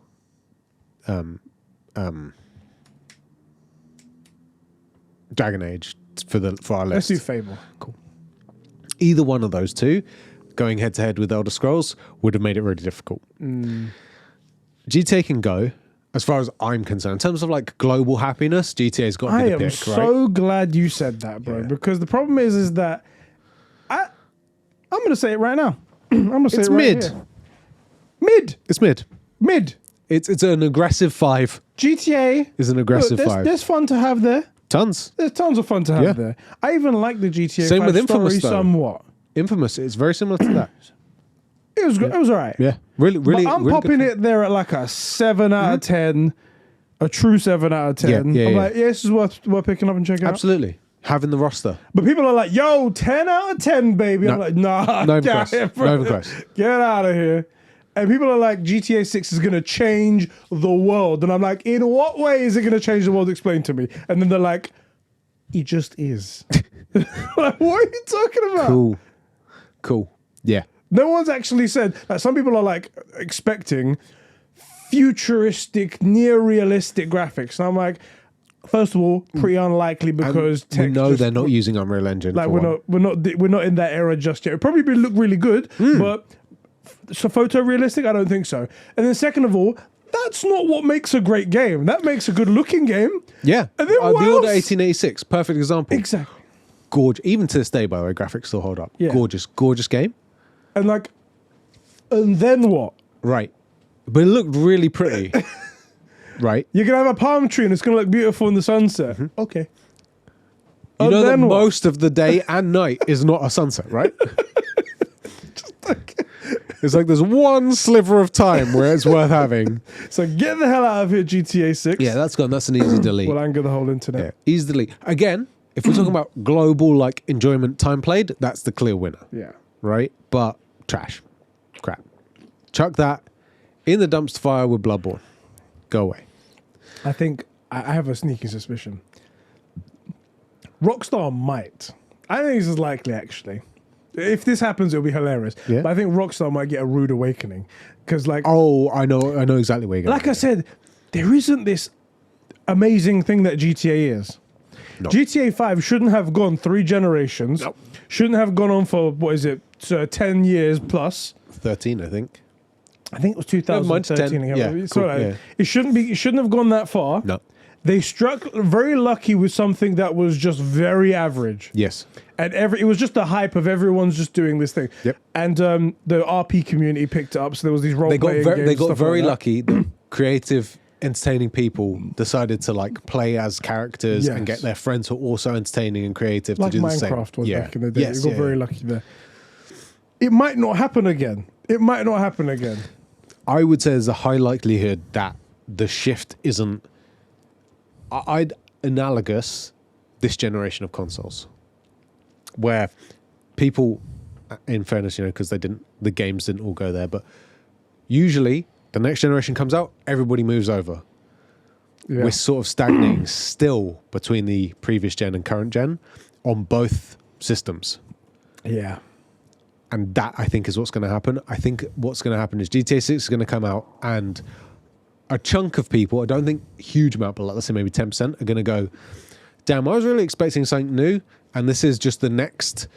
Dragon Age for our list? Let's do Fable. Cool. Either one of those two, going head to head with Elder Scrolls, would have made it really difficult. GTA can go, as far as I'm concerned. In terms of like global happiness, GTA's got to be the pick, right? I am so glad you said that, bro. Yeah. Because the problem is that I'm going to say it right now. I'm going to say it right mid. Here. Mid. It's mid. Mid. It's an aggressive 5. GTA is an aggressive 5. There's fun to have there. Tons. There's tons of fun to have there. I even like the GTA Same 5 with Infamous, story somewhat. Infamous, it's very similar to that. It was good. It was all right. Yeah. Really, but I'm really popping it there at like a 7 out of 10. A true 7 out of 10. I'm like, this is worth picking up and checking out. Absolutely. Having the roster. But people are like, yo, 10 out of 10, baby. No, I'm like, nah. No even close. Get out of here. And people are like, GTA 6 is going to change the world. And I'm like, in what way is it going to change the world? Explain to me. And then they're like, it just is. Like, what are you talking about? Cool. Yeah. No one's actually said, like, some people are like expecting futuristic, near realistic graphics. And I'm like, first of all, pretty unlikely because we know they're not using Unreal Engine. Like we're not in that era just yet. It probably look really good, but so photorealistic, I don't think so. And then second of all, That's not what makes a great game. That makes a good looking game. Yeah. And then what The Order else? 1886, perfect example. Exactly. Gorgeous. Even to this day, by the way, graphics still hold up. Yeah. Gorgeous game. And then what? Right. But it looked really pretty. Right. You're going to have a palm tree and it's going to look beautiful in the sunset. Okay. You And know that then what? most of the day and night is not a sunset, right? It's like there's one sliver of time where it's worth having. So get the hell out of here, GTA 6. Yeah, that's gone. That's an easy delete. Will anger the whole internet. Yeah, easy delete. Again, if we're talking about global like enjoyment time played, that's the clear winner, Yeah. right? But trash, crap. Chuck that in the dumpster fire with Bloodborne. Go away. I think I have a sneaky suspicion. Rockstar might. I think this is likely, actually. If this happens, it'll be hilarious. Yeah. But I think Rockstar might get a rude awakening. Because, Oh, I know exactly where you're going. like I said, there isn't this amazing thing that GTA is. No. GTA 5 shouldn't have gone 3 generations. No. Shouldn't have gone on for, 10 years plus. 13, I think. I think it was Never mind, 2013. 10. Yeah, So, cool, yeah. It shouldn't have gone that far. No. They struck very lucky with something that was just very average. Yes. And it was just the hype of everyone's just doing this thing. Yep. And the RP community picked it up, so there was these role playing games. They got stuff very like that. lucky that creative, entertaining people decided to like play as characters and Yes. get their friends who are also entertaining and creative Like to do the same. Minecraft was Yeah. back in the day. Yes, You got very lucky there. It might not happen again. I would say there's a high likelihood that the shift isn't I'd analogous this generation of consoles where people, in fairness, because the games didn't all go there, but usually the next generation comes out, everybody moves over. Yeah. We're sort of stagnating still between the previous gen and current gen on both systems. Yeah. And that, I think, is what's going to happen. I think what's going to happen is GTA 6 is going to come out and a chunk of people, I don't think a huge amount, but let's say maybe 10% are going to go, damn, I was really expecting something new and this is just the next.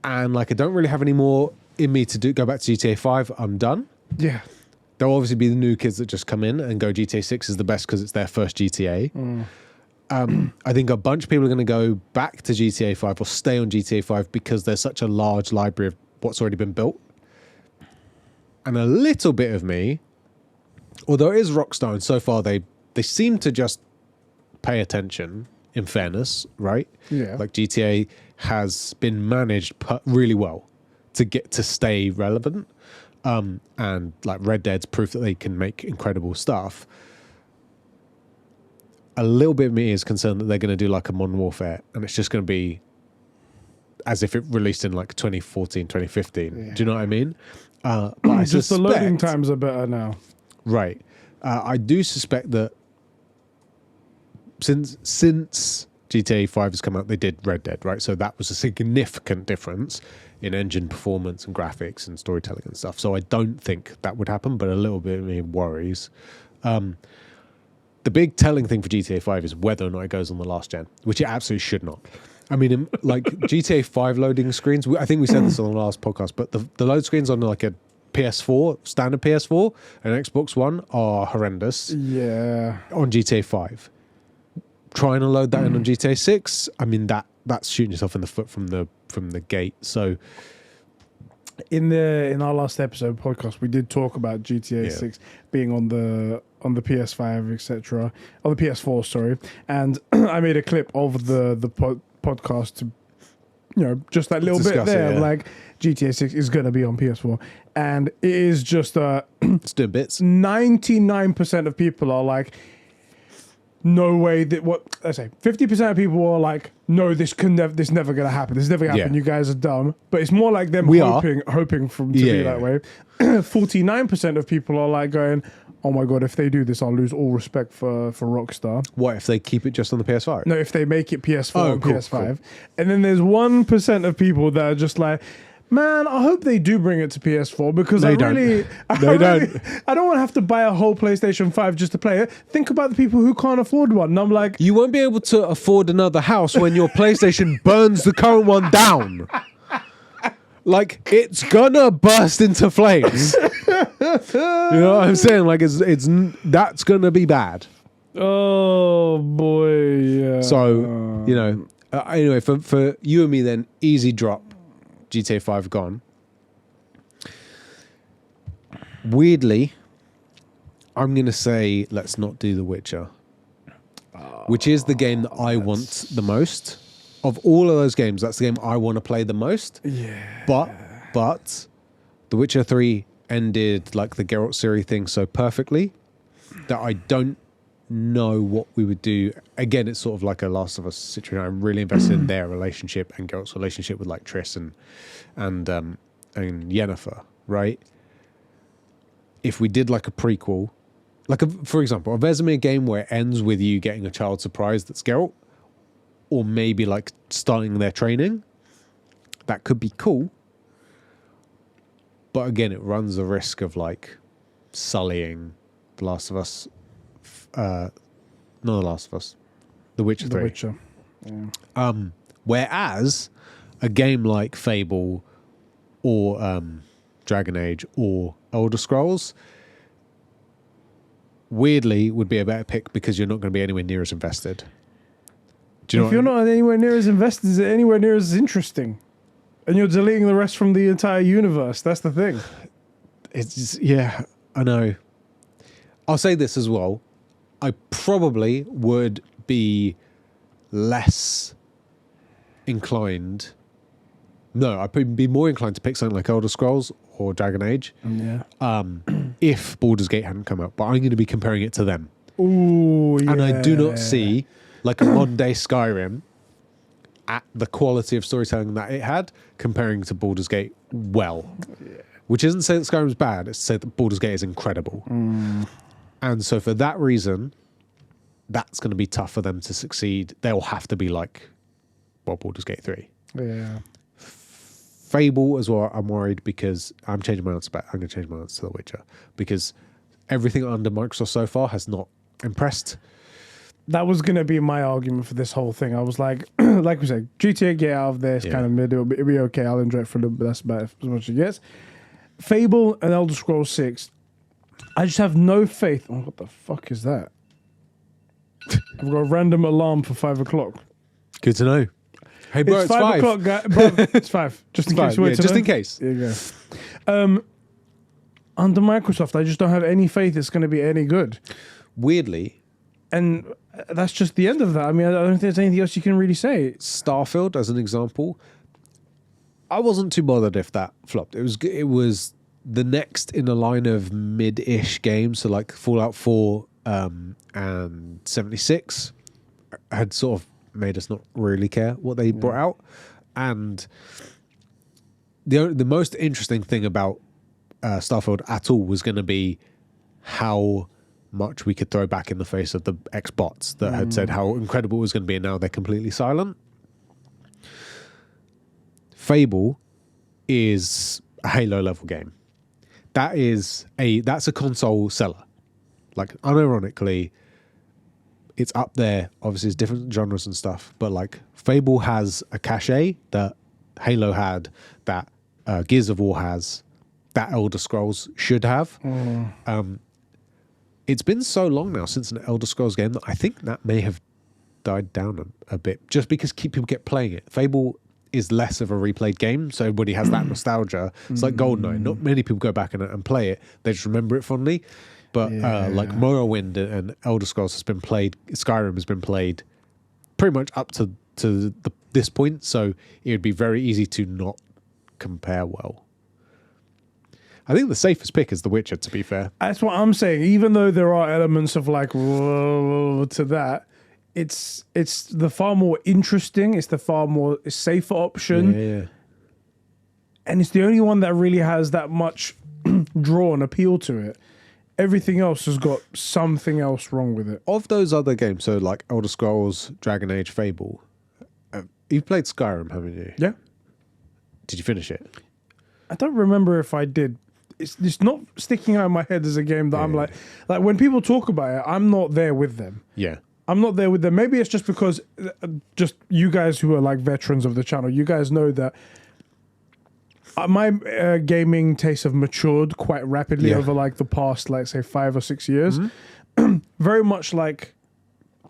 And I don't really have any more in me to go back to GTA 5. I'm done. Yeah. There'll obviously be the new kids that just come in and go GTA 6 is the best because it's their first GTA. I think a bunch of people are going to go back to GTA 5 or stay on GTA 5 because there's such a large library of what's already been built. And a little bit of me, although it is Rockstar and so far they seem to just pay attention, in fairness, right? Yeah. Like GTA has been managed really well to get to stay relevant. And like Red Dead's proof that they can make incredible stuff. A little bit of me is concerned that they're going to do like a Modern Warfare and it's just going to be as if it released in like 2014, 2015. Yeah. Do you know what I mean? But I Just the loading suspect- times are better now. Right. I do suspect that since GTA 5 has come out, they did Red Dead, right? So that was a significant difference in engine performance and graphics and storytelling and stuff. So I don't think that would happen, but a little bit of me worries. The big telling thing for GTA 5 is whether or not it goes on the last gen, which it absolutely should not. I mean, like GTA 5 loading screens, I think we said this on the last podcast, but the load screens on like a PS4, standard PS4 and Xbox One are horrendous Yeah. on GTA 5. Trying to load that in on GTA 6, I mean that's shooting yourself in the foot from the gate. So In our last episode podcast, we did talk about GTA 6 being on the PS5, etc., on the PS4, sorry. And I made a clip of the podcast to, just that little bit Discuss it, there, yeah. like GTA 6 is going to be on PS4, and it is just it's doing bits. 99% of people are like, no way that what I say. 50% of people are like, no, this never gonna happen. This is never gonna happen. Yeah. You guys are dumb. But it's more like them We hoping to be Yeah. that way. 49% of people are like going, oh my god, if they do this, I'll lose all respect for Rockstar. What if they keep it just on the PS5? No, if they make it PS4 and cool, PS5. cool. And then there's 1% of people that are just like, man, I hope they do bring it to PS4 because They I don't. don't want to have to buy a whole PlayStation 5 just to play it. Think about the people who can't afford one. And I'm like, You won't be able to afford another house when your PlayStation burns the current one down. Like, it's gonna burst into flames. You know what I'm saying? Like that's gonna be bad. Oh boy. Yeah. So anyway, for you and me, then easy drop. GTA 5 gone. Weirdly, I'm gonna say let's not do The Witcher, which is the game that I want the most. Of all of those games, that's the game I want to play the most. Yeah. But The Witcher 3 ended like the Geralt series thing so perfectly that I don't know what we would do. Again, it's sort of like a Last of Us situation. I'm really invested in their relationship and Geralt's relationship with like Triss and Yennefer, right? If we did like a prequel, for example, a Vesemir game where it ends with you getting a child surprise that's Geralt, or maybe like starting their training, that could be cool. But again, it runs the risk of like sullying The Last of Us. Not The Last of Us. The Witcher 3. The Witcher. Yeah. Whereas a game like Fable or Dragon Age or Elder Scrolls weirdly would be a better pick because you're not going to be anywhere near as invested. Do you know if you're not anywhere near as invested, is it anywhere near as interesting? And you're deleting the rest from the entire universe. That's the thing. It's just, yeah, I know. I'll say this as well. I probably would be less inclined. No, I'd probably be more inclined to pick something like Elder Scrolls or Dragon Age. Yeah. If Baldur's Gate hadn't come out, but I'm going to be comparing it to them. Ooh, yeah. And I do not see like a modern day Skyrim at the quality of storytelling that it had comparing to Baldur's Gate well. Yeah. Which isn't to say that Skyrim's bad, it's to say that Baldur's Gate is incredible. And so for that reason, that's going to be tough for them to succeed. They'll have to be like, well, Baldur's Gate 3. Yeah. Fable as well, I'm worried because I'm going to change my answer to The Witcher because everything under Microsoft so far has not impressed. That was going to be my argument for this whole thing. I was like, like we said, GTA get out of there, it's kind of mid, it'll be okay, I'll enjoy it for a little bit, that's about as much as it gets. Fable and Elder Scrolls 6, I just have no faith. Oh, what the fuck is that? I've got a random alarm for 5 o'clock. Good to know. Hey, bro, it's 5 o'clock, bro, it's 5. Just in case you want to just know. in case. There you go. Under Microsoft, I just don't have any faith it's going to be any good. Weirdly. And that's just the end of that. I mean, I don't think there's anything else you can really say. Starfield, as an example, I wasn't too bothered if that flopped. It was the next in a line of mid-ish games, so like Fallout 4 and 76 had sort of made us not really care what they brought out. And the most interesting thing about Starfield at all was going to be how much we could throw back in the face of the ex-bots that had said how incredible it was going to be, and now they're completely silent. Fable is a Halo level game. That's a console seller. Like, unironically, it's up there. Obviously, it's different genres and stuff, but like Fable has a cachet that Halo had, that Gears of War has, that Elder Scrolls should have. It's been so long now since an Elder Scrolls game that I think that may have died down a bit, just because people keep playing it. Fable is less of a replayed game, so everybody has that nostalgia. It's like GoldenEye. Not many people go back and play it. They just remember it fondly. But like Morrowind and Elder Scrolls has been played, Skyrim has been played pretty much up to this point, so it would be very easy to not compare well. I think the safest pick is The Witcher, to be fair. That's what I'm saying. Even though there are elements of like to that, it's the far more interesting. It's the far more safer option. Yeah. And it's the only one that really has that much draw and appeal to it. Everything else has got something else wrong with it. Of those other games, so like Elder Scrolls, Dragon Age, Fable, you've played Skyrim, haven't you? Yeah. Did you finish it? I don't remember if I did. It's not sticking out in my head as a game that I'm like when people talk about it, I'm not there with them. Yeah. I'm not there with them. Maybe it's just because just you guys who are like veterans of the channel, you guys know that My gaming tastes have matured quite rapidly Yeah. over like the past, like say 5 or 6 years. Very much like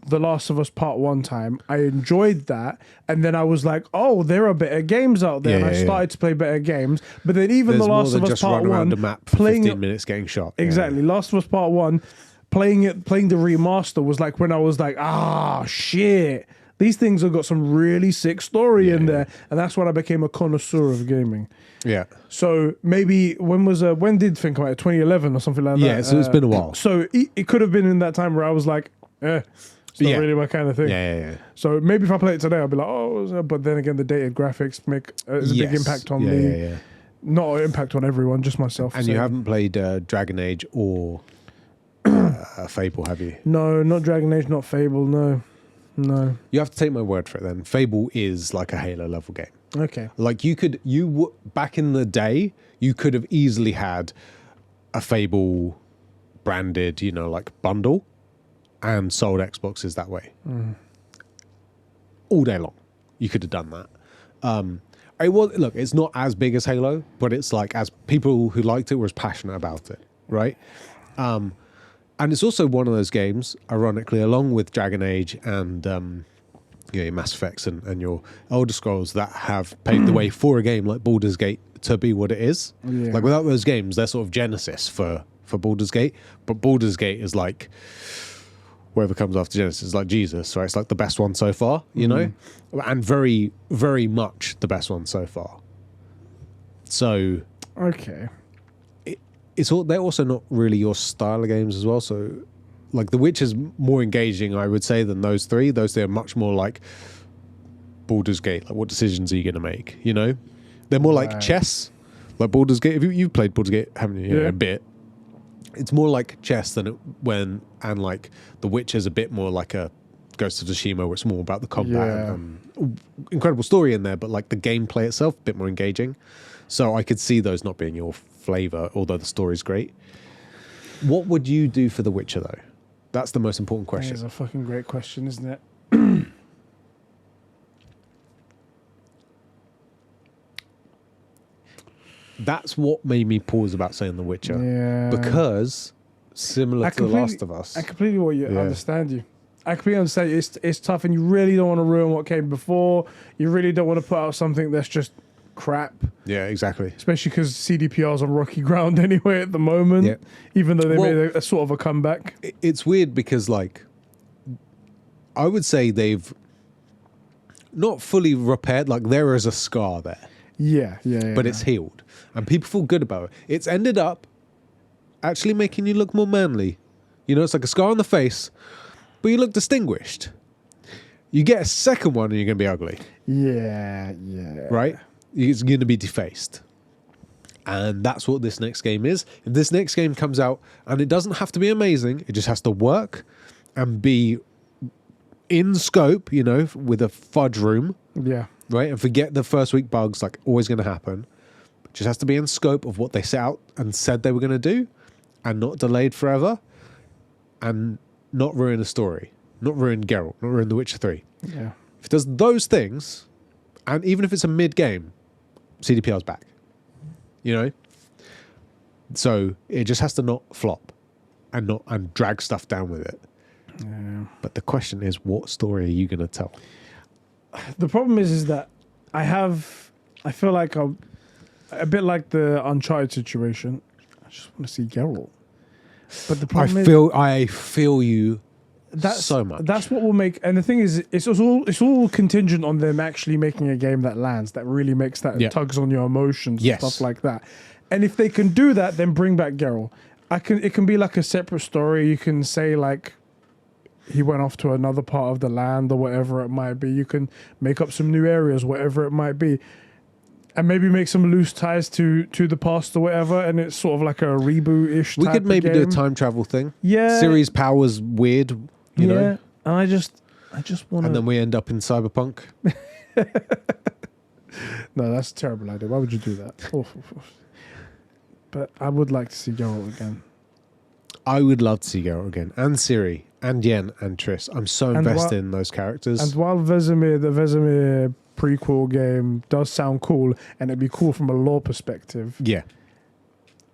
The Last of Us Part 1 time. I enjoyed that. And then I was like, oh, there are better games out there. Yeah, and I yeah, started to play better games. But then even There's The more Last than of Us just Part run 1, around the map for playing 15 minutes getting shot. Exactly. Last of Us Part 1, playing the remaster was like when I was like, shit. These things have got some really sick story in there. And that's when I became a connoisseur of gaming. Yeah. So maybe when did Think About It? 2011 or something like that? Yeah, so it's been a while. So it could have been in that time where I was like, it's not really my kind of thing. Yeah. So maybe if I play it today, I'll be like, but then again, the dated graphics make a big impact on me. Yeah. Not an impact on everyone, just myself. And so. you haven't played Dragon Age or Fable, have you? No, not Dragon Age, not Fable, no. You have to take my word for it then. Fable is like a Halo level game. Okay. Like back in the day, you could have easily had a Fable branded, like bundle and sold Xboxes that way. All day long. You could have done that. It's not as big as Halo, but it's like as people who liked it were as passionate about it, right? And it's also one of those games, ironically, along with Dragon Age and your Mass Effects and your Elder Scrolls that have paved the way for a game like Baldur's Gate to be what it is. Yeah. Like without those games, they're sort of genesis for Baldur's Gate, but Baldur's Gate is like whoever comes after Genesis is like Jesus, right? It's like the best one so far, you know? And very, very much the best one so far. So... Okay. They're also not really your style of games as well. So, like, The Witch is more engaging, I would say, than those three. Those three are much more like Baldur's Gate. Like, what decisions are you going to make? You know, they're more like chess. Like Baldur's Gate. If you've played Baldur's Gate, haven't you? Yeah, a bit. It's more like chess than and like The Witch is a bit more like a Ghost of Tsushima, where it's more about the combat. And, incredible story in there, but like the gameplay itself, a bit more engaging. So I could see those not being your flavor, although the story's great. What would you do for The Witcher, though? That's the most important question. It's a fucking great question, isn't it? That's what made me pause about saying The Witcher. Yeah. Because, similar to The Last of Us. I completely understand you. I completely understand you. It's tough and you really don't want to ruin what came before. You really don't want to put out something that's just crap. Yeah, exactly. Especially because CDPR's on rocky ground anyway at the moment. Yeah. Even though they made a sort of a comeback. It's weird because, like, I would say they've not fully repaired. Like, there is a scar there. Yeah. But it's healed. And people feel good about it. It's ended up actually making you look more manly. You know, it's like a scar on the face, but you look distinguished. You get a second one and you're going to be ugly. Yeah. Right? It's going to be defaced. And that's what this next game is. If this next game comes out, and it doesn't have to be amazing, it just has to work and be in scope, you know, with a fudge room. Yeah. Right? And forget the first week bugs, like always going to happen. It just has to be in scope of what they set out and said they were going to do and not delayed forever and not ruin the story. Not ruin Geralt, not ruin The Witcher 3. Yeah. If it does those things, and even if it's a mid-game, CDPR's back. You know? So it just has to not flop and drag stuff down with it. Yeah. But the question is, what story are you going to tell? The problem is that I feel like I'm a bit like the Uncharted situation. I just want to see Geralt. But the problem I feel you so much. That's what will make, and the thing is, it's all contingent on them actually making a game that lands, that really makes that tugs on your emotions and stuff like that. And if they can do that, then bring back Geralt. It can be like a separate story. You can say like he went off to another part of the land or whatever it might be. You can make up some new areas, whatever it might be. And maybe make some loose ties to the past or whatever, and it's sort of like a reboot-ish We type could maybe of do a game. time travel thing. Yeah. Series power's weird, you know? And I just want to... And then we end up in Cyberpunk. No, that's a terrible idea. Why would you do that? But I would like to see Geralt again. I would love to see Geralt again. And Ciri. And Yen and Triss. I'm so invested in those characters. And while the Vesemir prequel game does sound cool, and it'd be cool from a lore perspective. Yeah.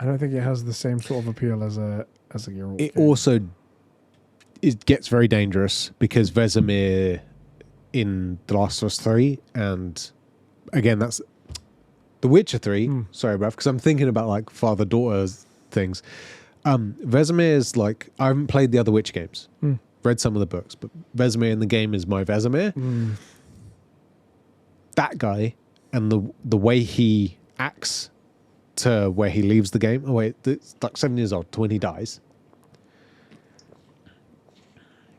I don't think it has the same sort of appeal as a Geralt It game. also it gets very dangerous because Vesemir in The Last of Us 3, and again, that's The Witcher 3. Sorry, bruv, because I'm thinking about like father-daughter things. Vesemir's like, I haven't played the other Witcher games. Read some of the books, but Vesemir in the game is my Vesemir. That guy and the way he acts to where he leaves the game. Oh wait, it's like 7 years old to when he dies.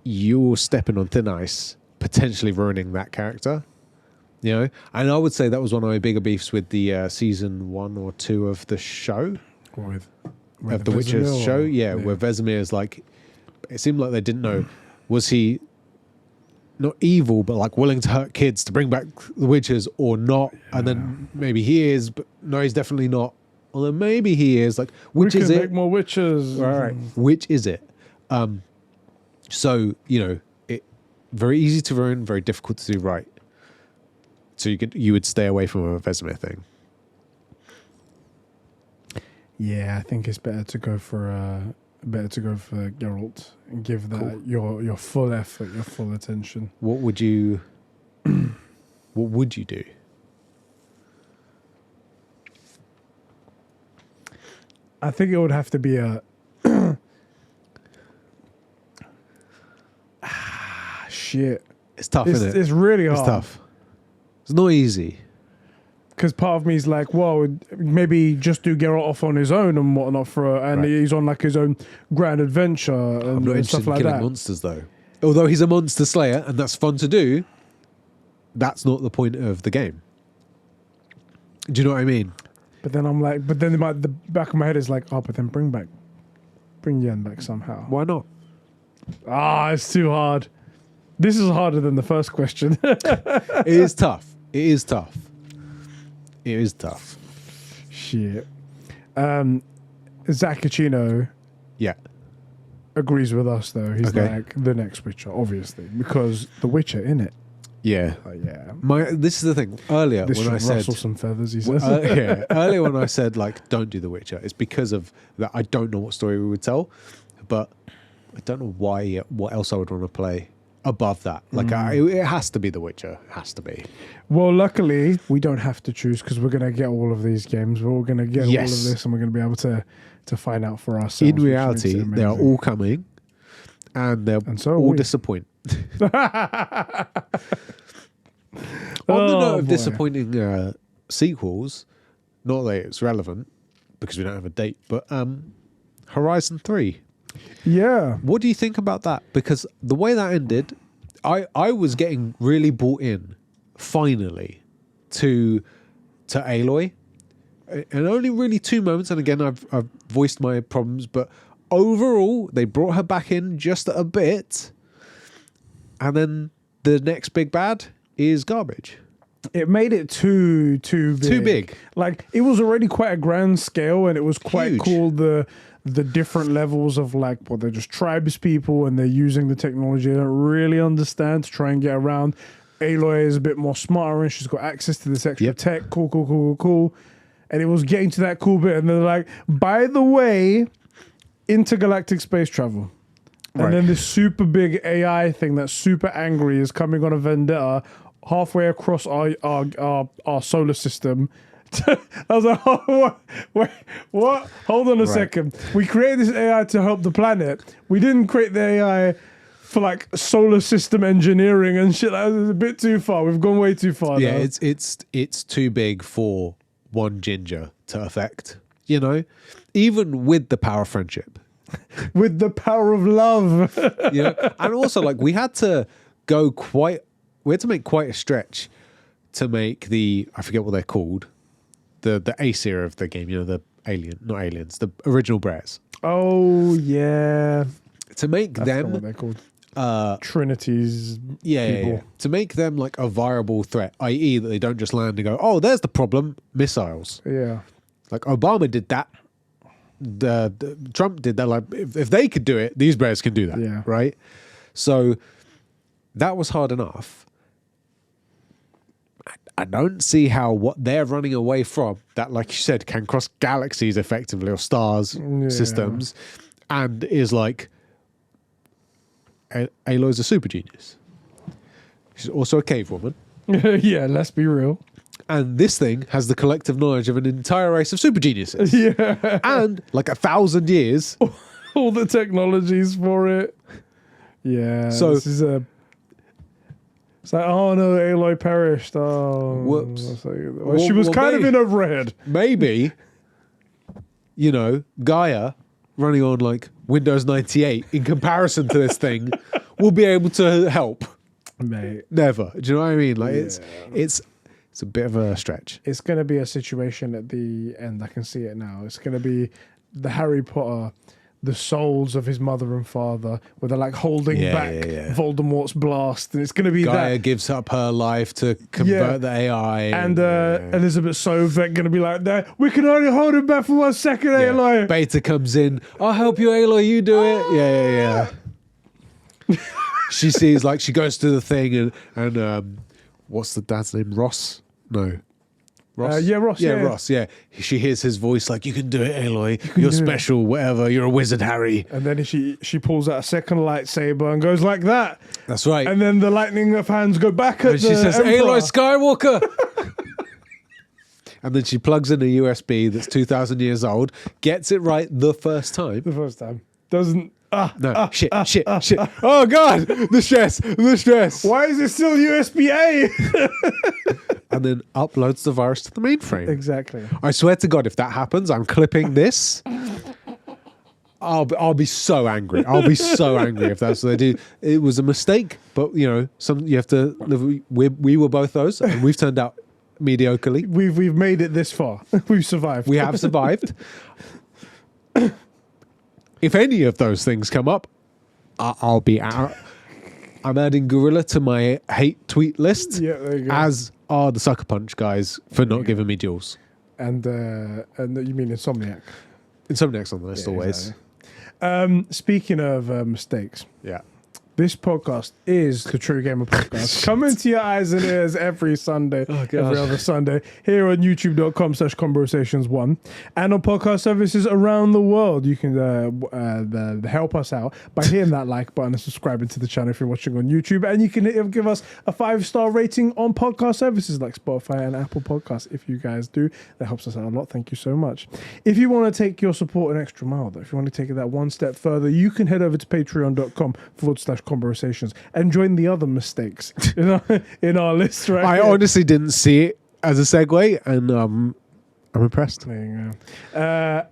You're stepping on thin ice, potentially ruining that character. You know, and I would say that was one of my bigger beefs with the season 1 or 2 of the show, with of the Witcher show. Yeah, where Vesemir is like, it seemed like they didn't know, was he not evil, but like willing to hurt kids to bring back the witches or not? And then maybe he is, but no, he's definitely not. Although maybe he is. Like, which is it? Make more witches. Right. Which is it? So, you know, it very easy to ruin, very difficult to do right. So you would stay away from a Vesemir thing. Yeah, I think it's better to go for Geralt and give that your full effort, your full attention. What would you do? I think it would have to be a shit. It's tough, isn't it? It's really hard. It's tough. It's not easy. Because part of me is like, well, maybe just do Geralt off on his own and whatnot he's on like his own grand adventure I'm not and interested stuff in like killing that. monsters though. Although he's a monster slayer and that's fun to do, that's not the point of the game. Do you know what I mean? But then I'm like, the back of my head is like, oh, but then bring Yen back somehow. Why not? It's too hard. This is harder than the first question. It is tough. It is tough. It is tough. Shit. Zacchino Yeah. agrees with us though. He's Okay. like the next Witcher, obviously, because the Witcher in it. Yeah. Yeah. This is the thing. Earlier This when should I said rustle some feathers. He says. earlier when I said like don't do The Witcher, it's because of that. I don't know what story we would tell, but I don't know why. What else I would want to play above that? Like it has to be The Witcher. It has to be. Well, luckily we don't have to choose because we're gonna get all of these games. We're all gonna get all of this, and we're gonna be able to find out for ourselves. In reality, they are all coming, and they're all disappointing. On the note of disappointing sequels, not that it's relevant because we don't have a date, but Horizon 3. Yeah. What do you think about that? Because the way that ended, I was getting really bought in, finally, to Aloy. And only really 2 moments, and again, I've voiced my problems, but overall, they brought her back in just a bit, and then the next big bad is garbage. It made it too big. Too big. Like, it was already quite a grand scale, and it was quite Huge. cool, the different levels of like, well, they're just tribes people, and they're using the technology they don't really understand to try and get around. Aloy is a bit more smarter, and she's got access to this extra tech. Cool. And it was getting to that cool bit, and they're like, by the way, intergalactic space travel. And then this super big AI thing that's super angry is coming on a vendetta halfway across our solar system. I was like, oh, wait, what? Hold on a second. We created this AI to help the planet. We didn't create the AI for like solar system engineering and shit. That was a bit too far. We've gone way too far. Yeah, now. it's too big for one ginger to affect. You know, even with the power of friendship. With the power of love. And also like we had to make quite a stretch to make I forget what they're called, the Aesir of the game, the the original Bears. Oh yeah. To make them what they're called. Trinity's people. Yeah. To make them like a viable threat, i.e. that they don't just land and go, oh, there's the problem, missiles. Yeah. Like Obama did that. The Trump did that. Like if they could do it, these bears can do that. Yeah. Right. So that was hard enough. I don't see how what they're running away from, that, like you said, can cross galaxies effectively, or stars, systems, and is like, Aloy's a super genius. She's also a cave woman. Yeah, let's be real. And this thing has the collective knowledge of an entire race of super geniuses. Yeah. And like 1,000 years. All the technologies for it. Yeah. So this is it's like, oh no, Aloy perished. Oh, whoops. Well, she was kind of in over her head. Maybe, Gaia running on like Windows 98 in comparison to this thing will be able to help. Mate. Never. Do you know what I mean? Like it's a bit of a stretch. It's going to be a situation at the end. I can see it now. It's going to be the Harry Potter, the souls of his mother and father, where they're like holding back Voldemort's blast. And it's going to be Gaia that. gives up her life to convert the AI. And Elizabeth Sovek going to be like, that. We can only hold him back for 1 second, Aloy. Beta comes in. I'll help you, Aloy. You do it. Yeah. She sees, like, she goes to the thing and what's the dad's name? Ross? No. Ross? Ross. Yeah, Ross, yeah. She hears his voice like, you can do it, Aloy. You're special, whatever. You're a wizard, Harry. And then she pulls out a second lightsaber and goes like that. That's right. And then the lightning of hands go back at and she says, Emperor. Aloy Skywalker. And then she plugs in a USB that's 2,000 years old, gets it right the first time. The first time. Doesn't... Shit. Oh, God. The stress. Why is it still USB-A? And then uploads the virus to the mainframe. Exactly. I swear to God, if that happens, I'm clipping this. I'll be so angry. I'll be so angry if that's what they do. It was a mistake, but you have to live. We were both those, and we've turned out mediocrely. We've made it this far. We've survived. We have survived. If any of those things come up, I'll be out. I'm adding Gorilla to my hate tweet list. Yeah, there you go. As are the Sucker Punch guys for not giving me duels. And you mean Insomniac? Insomniac's on the list always. Exactly. Speaking of mistakes, this podcast is the True Gamer Podcast. Coming to your eyes and ears every Sunday, every other Sunday, here on youtube.com/Conbrosations1, and on podcast services around the world. You can help us out by hitting that like button and subscribing to the channel if you're watching on YouTube. And you can give us a 5-star rating on podcast services like Spotify and Apple Podcasts. If you guys do, that helps us out a lot. Thank you so much. If you want to take your support an extra mile, though, if you want to take it that one step further, you can head over to patreon.com/Conbrosations and join the other mistakes in our list right I here. honestly didn't see it as a segue, and I'm impressed. There you go.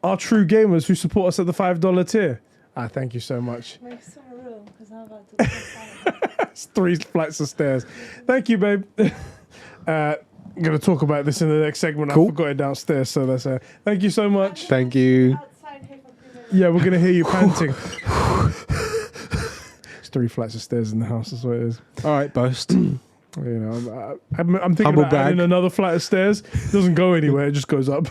Our true gamers who support us at the $5 tier. Thank you so much. Make some room, because I'm about to go It's 3 flights of stairs. Thank you, babe. I'm going to talk about this in the next segment. Cool. I forgot it downstairs, so that's thank you so much. Thank you. outside here for 3 minutes. Yeah, we're going to hear you panting. It's 3 flights of stairs in the house, that's what it is. All right, boast. I'm thinking Humble about adding brag. another flight of stairs. It doesn't go anywhere, it just goes up.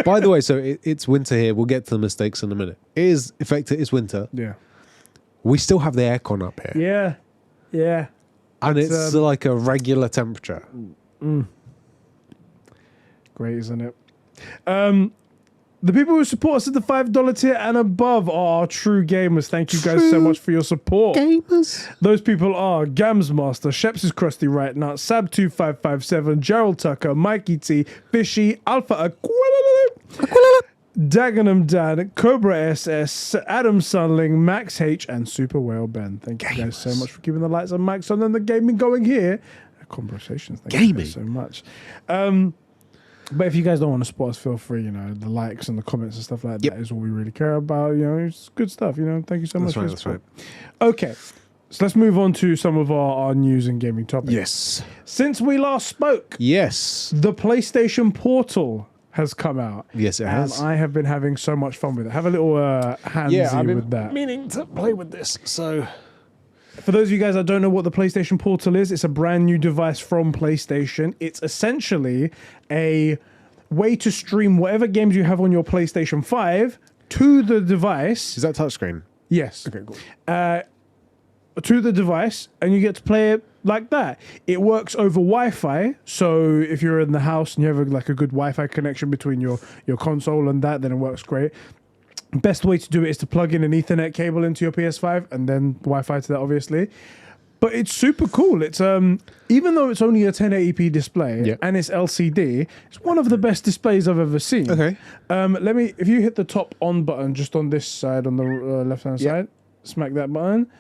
By the way, so it's winter here. We'll get to the mistakes in a minute. It is effective. It's winter. Yeah. We still have the aircon up here. Yeah. Yeah. And it's like a regular temperature. Great, isn't it? The people who support us at the $5 tier and above are our true gamers. Thank you guys so much for your support. Gamers. Those people are Gamsmaster, Sheps is Crusty Right Nut, Sab2557, Gerald Tucker, Mikey T, Fishy, Alpha Aquila, Dagenham Dan, Cobra SS, Adam Sunling, Max H, and Super Whale Ben. Thank you guys so much for keeping the lights on, mics on, and the gaming going here at Conbrosations. Thank you guys so much. But if you guys don't want to support us, feel free, the likes and the comments and stuff like that is all we really care about. It's good stuff, Thank you so much for your support. Okay, so let's move on to some of our news and gaming topics. Yes. Since we last spoke, Yes. the PlayStation Portal has come out. Yes, it has. And I have been having so much fun with it. Have a little handsy with that. Meaning to play with this, so... For those of you guys that don't know what the PlayStation Portal is, it's a brand new device from PlayStation. It's essentially a way to stream whatever games you have on your PlayStation 5 to the device. Is that touchscreen? Yes. Okay, cool. to the device, and you get to play it like that. It works over Wi-Fi, so if you're in the house and you have like a good Wi-Fi connection between your console and that, then it works great. Best way to do it is to plug in an Ethernet cable into your PS5 and then Wi-Fi to that, obviously. But it's super cool. It's even though it's only a 1080p display and it's LCD, it's one of the best displays I've ever seen. Okay. If you hit the top on button just on this side, on the left-hand side, smack that button.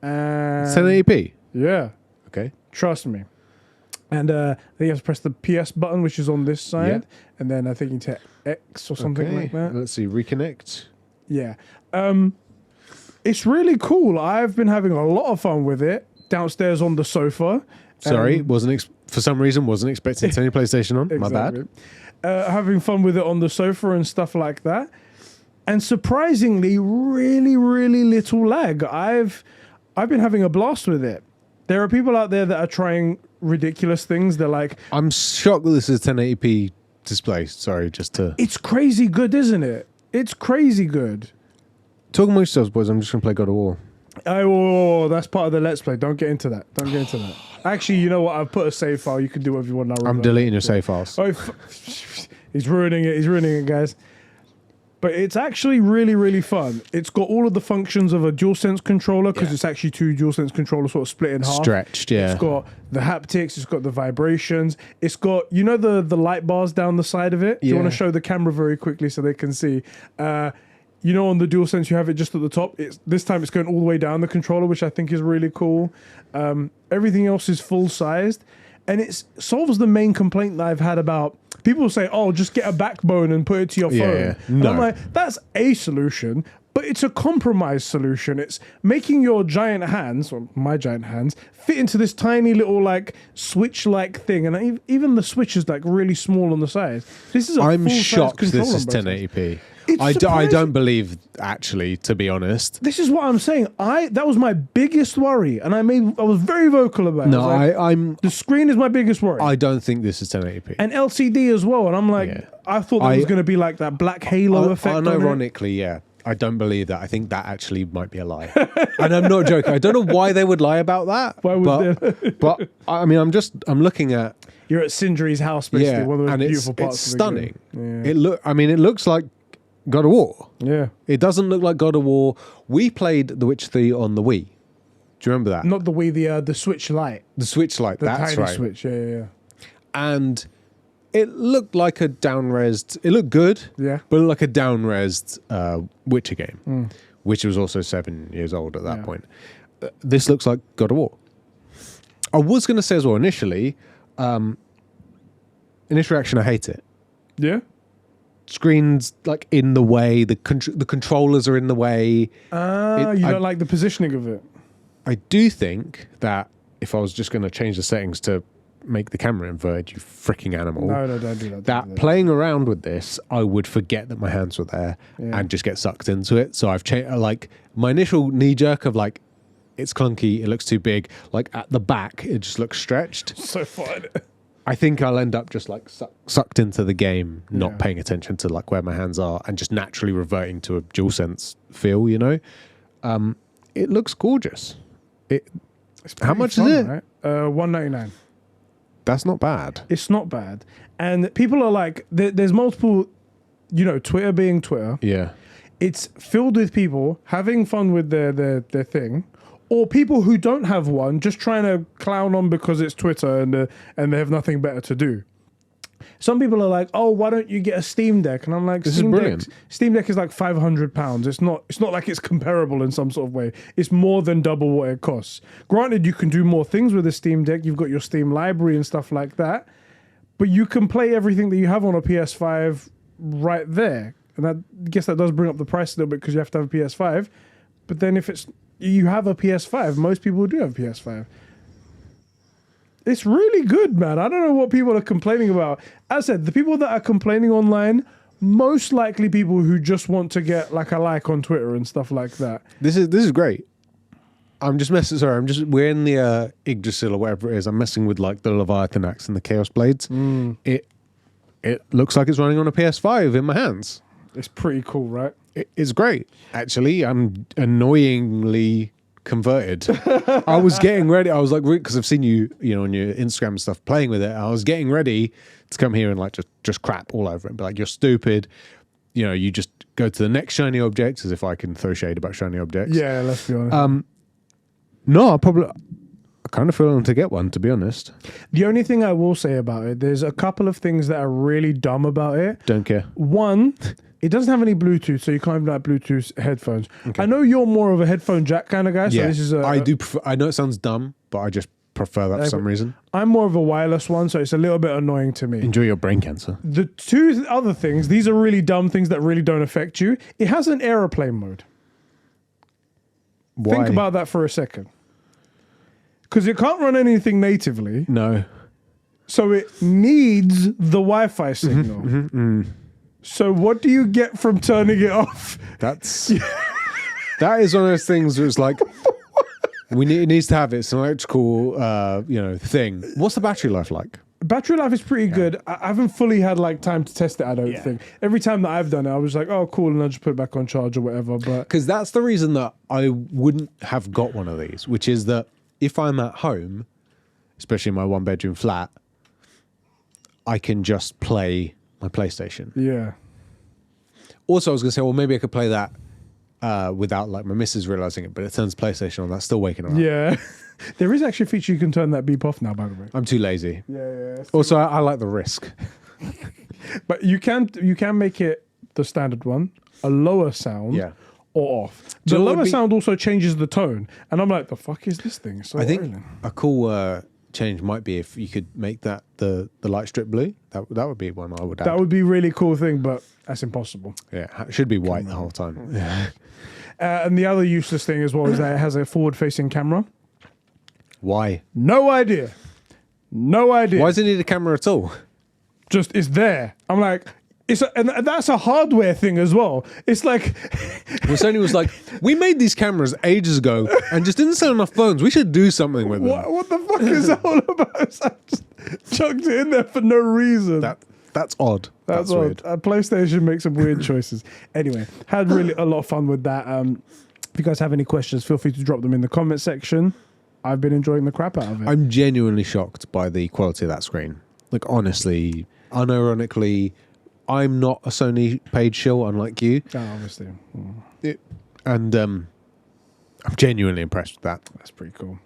And 1080p. yeah, Okay. trust me. And then you have to press the PS button, which is on this side, and then I think you take X or something like that. Let's see. Reconnect. Yeah. It's really cool. I've been having a lot of fun with it downstairs on the sofa. Sorry, for some reason wasn't expecting Sony PlayStation on. My bad. Having fun with it on the sofa and stuff like that. And surprisingly, really, really little lag. I've been having a blast with it. There are people out there that are trying ridiculous things. They're like, I'm shocked that this is 1080p display. Sorry, just to it's crazy good, isn't it? It's crazy good. talking amongst yourselves, boys. I'm just gonna play God of War. Oh, that's part of the Let's Play. Don't get into that. Don't get into that. Actually, you know what? I've put a save file. You can do whatever you want now. I'm deleting your save files. Oh, he's ruining it. He's ruining it, guys. But it's actually really, really fun. It's got all of the functions of a DualSense controller because it's actually two DualSense controllers sort of split in half. Stretched, yeah. It's got the haptics. It's got the vibrations. It's got, you know, the light bars down the side of it? Do you want to show the camera very quickly so they can see? You know, on the DualSense, you have it just at the top. This time it's going all the way down the controller, which I think is really cool. Everything else is full-sized. And it solves the main complaint that I've had about... People say, oh, just get a backbone and put it to your phone. Yeah. And No. I'm like, that's a solution, but it's a compromise solution. It's making your giant hands, or my giant hands, fit into this tiny little like switch-like thing. And even the switch is like really small on the side. This is a I'm full-size shocked controller this is on both sides. 1080p. It's I surprising. don't believe, actually, to be honest. This is what I'm saying. That was my biggest worry, and I was very vocal about it. No, I was like, the screen is my biggest worry. I don't think this is 1080p. And LCD as well. And I'm like, Yeah. I thought that was going to be like that black halo effect. on it. Unironically, yeah. I don't believe that. I think that actually might be a lie. And I'm not joking. I don't know why they would lie about that. Why would they? But I mean, I'm looking at You're at Sindri's house, basically. One of those and beautiful parts. it's of the stunning. game. It looks like God of War. Yeah. It doesn't look like God of War. We played The Witcher 3 on the Wii. Do you remember that? Not the Wii, the Switch Lite. The Switch Lite. The That's tiny right. Switch. Yeah. And it looked like a down-resed... It looked good. Yeah. But it looked like a down-resed Witcher game, which was also 7 years old at that point. This looks like God of War. I was going to say as well, initial reaction, I hate it. Yeah? Screens like in the way, the controllers are in the way. You don't like the positioning of it? I do think that if I was just going to change the settings to make the camera inverted, you freaking animal. No, don't do that. Don't do that. Playing around with this, I would forget that my hands were there and just get sucked into it. So I've changed, like, my initial knee jerk of like, it's clunky, it looks too big. Like at the back, it just looks stretched. So fun. I think I'll end up just like sucked into the game, not paying attention to like where my hands are and just naturally reverting to a DualSense feel, you know? It looks gorgeous. How much is it? Right? $199. That's not bad. It's not bad. And people are like, there's multiple, you know, Twitter being Twitter. Yeah. It's filled with people having fun with their thing, or people who don't have one just trying to clown on because it's Twitter and they have nothing better to do. Some people are like, "Oh, why don't you get a Steam Deck?" And I'm like, This is brilliant. Steam Deck is like £500. It's not like it's comparable in some sort of way. It's more than double what it costs. Granted, you can do more things with a Steam Deck. You've got your Steam library and stuff like that, but you can play everything that you have on a PS5 right there. And I guess that does bring up the price a little bit because you have to have a PS5. But then if you have a PS5, most people do have a PS5. It's really good, man. I don't know what people are complaining about. As I said, the people that are complaining online, most likely people who just want to get like a like on Twitter and stuff like that. This is great. I'm just messing. Sorry, we're in the Yggdrasil or whatever it is. I'm messing with like the Leviathan axe and the Chaos Blades. It looks like it's running on a PS5 in my hands. It's pretty cool, right? It's great, actually. I'm annoyingly converted. I was getting ready. I was like, because I've seen you, on your Instagram and stuff playing with it. I was getting ready to come here and like just crap all over it and be like, you're stupid. You just go to the next shiny object, as if I can throw shade about shiny objects. Yeah, let's be honest. No, I kind of feeling to get one, to be honest. The only thing I will say about it, there's a couple of things that are really dumb about it. Don't care. One, it doesn't have any Bluetooth, so you can't even have Bluetooth headphones. Okay. I know you're more of a headphone jack kind of guy, so this is I do prefer, I know it sounds dumb, but I just prefer that for some reason. I'm more of a wireless one, so it's a little bit annoying to me. Enjoy your brain cancer. The two other things, these are really dumb things that really don't affect you. It has an aeroplane mode. Why? Think about that for a second. Because it can't run anything natively. No. So it needs the Wi-Fi signal. So what do you get from turning it off? That is one of those things where it's like, it needs to have its electrical, thing. What's the battery life like? Battery life is pretty good. I haven't fully had like time to test it, I don't think. Every time that I've done it, I was like, oh, cool, and I just put it back on charge or whatever. But because that's the reason that I wouldn't have got one of these, which is that if I'm at home, especially in my one-bedroom flat, I can just play my PlayStation. Yeah. Also, I was going to say, well, maybe I could play that without like my missus realizing it, but it turns PlayStation on. That's still waking her up. Yeah. There is actually a feature you can turn that beep off now, by the way. I'm too lazy. Yeah. Also, I like the risk. But you can make it the standard one, a lower sound, or off. The lower sound also changes the tone, and I'm like, the fuck is this thing? So I think a cool change might be if you could make that the light strip blue. That would be one I would add. That would be a really cool thing, but that's impossible. Yeah, it should be white the whole time. And the other useless thing as well is that it has a forward-facing camera. Why? No idea. Why does it need a camera at all? Just it's there. I'm like, and that's a hardware thing as well. It's like well, Sony was like, we made these cameras ages ago and just didn't sell enough phones. We should do something with them. What the fuck is that all about? So I just chucked it in there for no reason. That's odd. That's odd. weird. PlayStation makes some weird choices. Anyway, had really a lot of fun with that. If you guys have any questions, feel free to drop them in the comment section. I've been enjoying the crap out of it. I'm genuinely shocked by the quality of that screen. Like, honestly, unironically, I'm not a Sony paid shill, unlike you. Oh, obviously. And I'm genuinely impressed with that. That's pretty cool.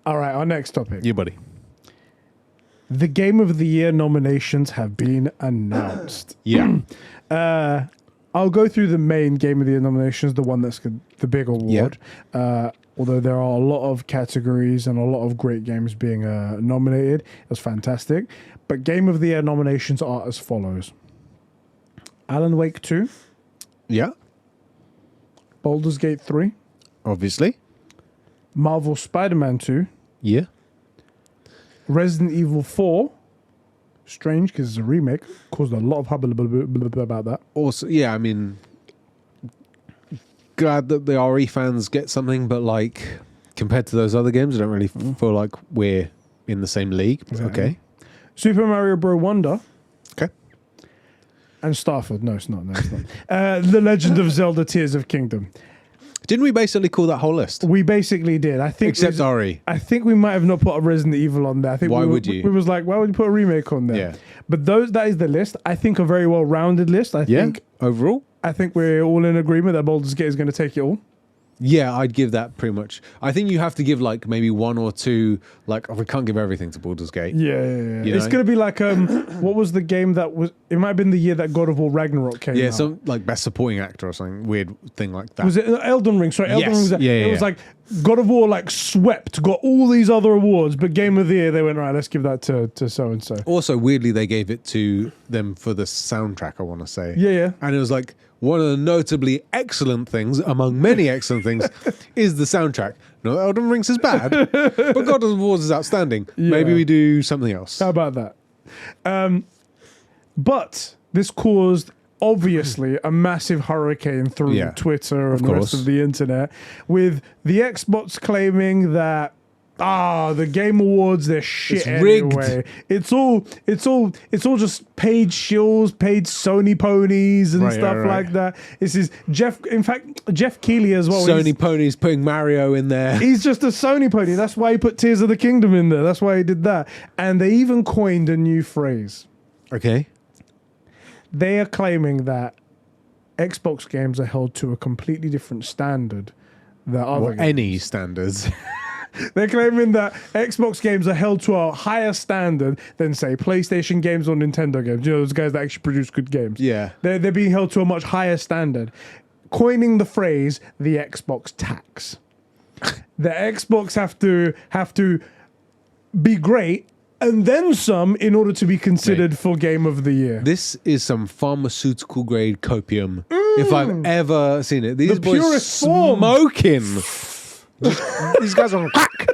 All right, our next topic. You, buddy. The Game of the Year nominations have been announced. Yeah. I'll go through the main Game of the Year nominations, the one that's the big award. Although there are a lot of categories and a lot of great games being nominated. It was fantastic. But Game of the Year nominations are as follows. Alan Wake 2. Yeah. Baldur's Gate 3. Obviously. Marvel Spider-Man 2. Yeah. Resident Evil 4. Strange because it's a remake. Caused a lot of hubbub about that. Also, yeah, I mean, glad that the RE fans get something, but like compared to those other games, I don't really feel like we're in the same league. Exactly. Okay. Super Mario Bros. Wonder. Okay. And Starfield. No, it's not. The Legend of Zelda Tears of Kingdom. Didn't we basically call that whole list? We basically did. I think except RE. I think we might have not put a Resident Evil on there. I think why would you? We was like, why would you put a remake on there? Yeah. But that is the list. I think a very well-rounded list. I think overall, I think we're all in agreement that Baldur's Gate is going to take it all. Yeah, I'd give that pretty much. I think you have to give like maybe one or two. Like, we can't give everything to Baldur's Gate. Yeah. It's going to be like what was the game that was? It might have been the year that God of War Ragnarok came out. Yeah, some like best supporting actor or something weird thing like that. Was it Elden Ring? Sorry, Elden Ring. It was like God of War like swept, got all these other awards, but Game of the Year they went right. Let's give that to so and so. Also, weirdly, they gave it to them for the soundtrack. I want to say. Yeah. And it was like, one of the notably excellent things, among many excellent things, is the soundtrack. No, Elden Rings is bad, but God of War is outstanding. Yeah. Maybe we do something else. How about that? But this caused, obviously, a massive hurricane through Twitter and the rest of the internet, with the Xbox claiming that The Game Awards, they're shit It's rigged. anyway. It's all just paid shills, paid Sony ponies and Right, stuff right, right. like that. This is Jeff Keighley as well. Sony ponies putting Mario in there. He's just a Sony pony. That's why he put Tears of the Kingdom in there. That's why he did that. And they even coined a new phrase. Okay. They are claiming that Xbox games are held to a completely different standard than other Or games. any standards. They're claiming that Xbox games are held to a higher standard than, say, PlayStation games or Nintendo games. You know, those guys that actually produce good games. Yeah. They're being held to a much higher standard. Coining the phrase, the Xbox tax. The Xbox have to be great and then some in order to be considered for Game of the Year. This is some pharmaceutical grade copium. If I've ever seen it. These The boys purest form. smoking. These guys are on crack.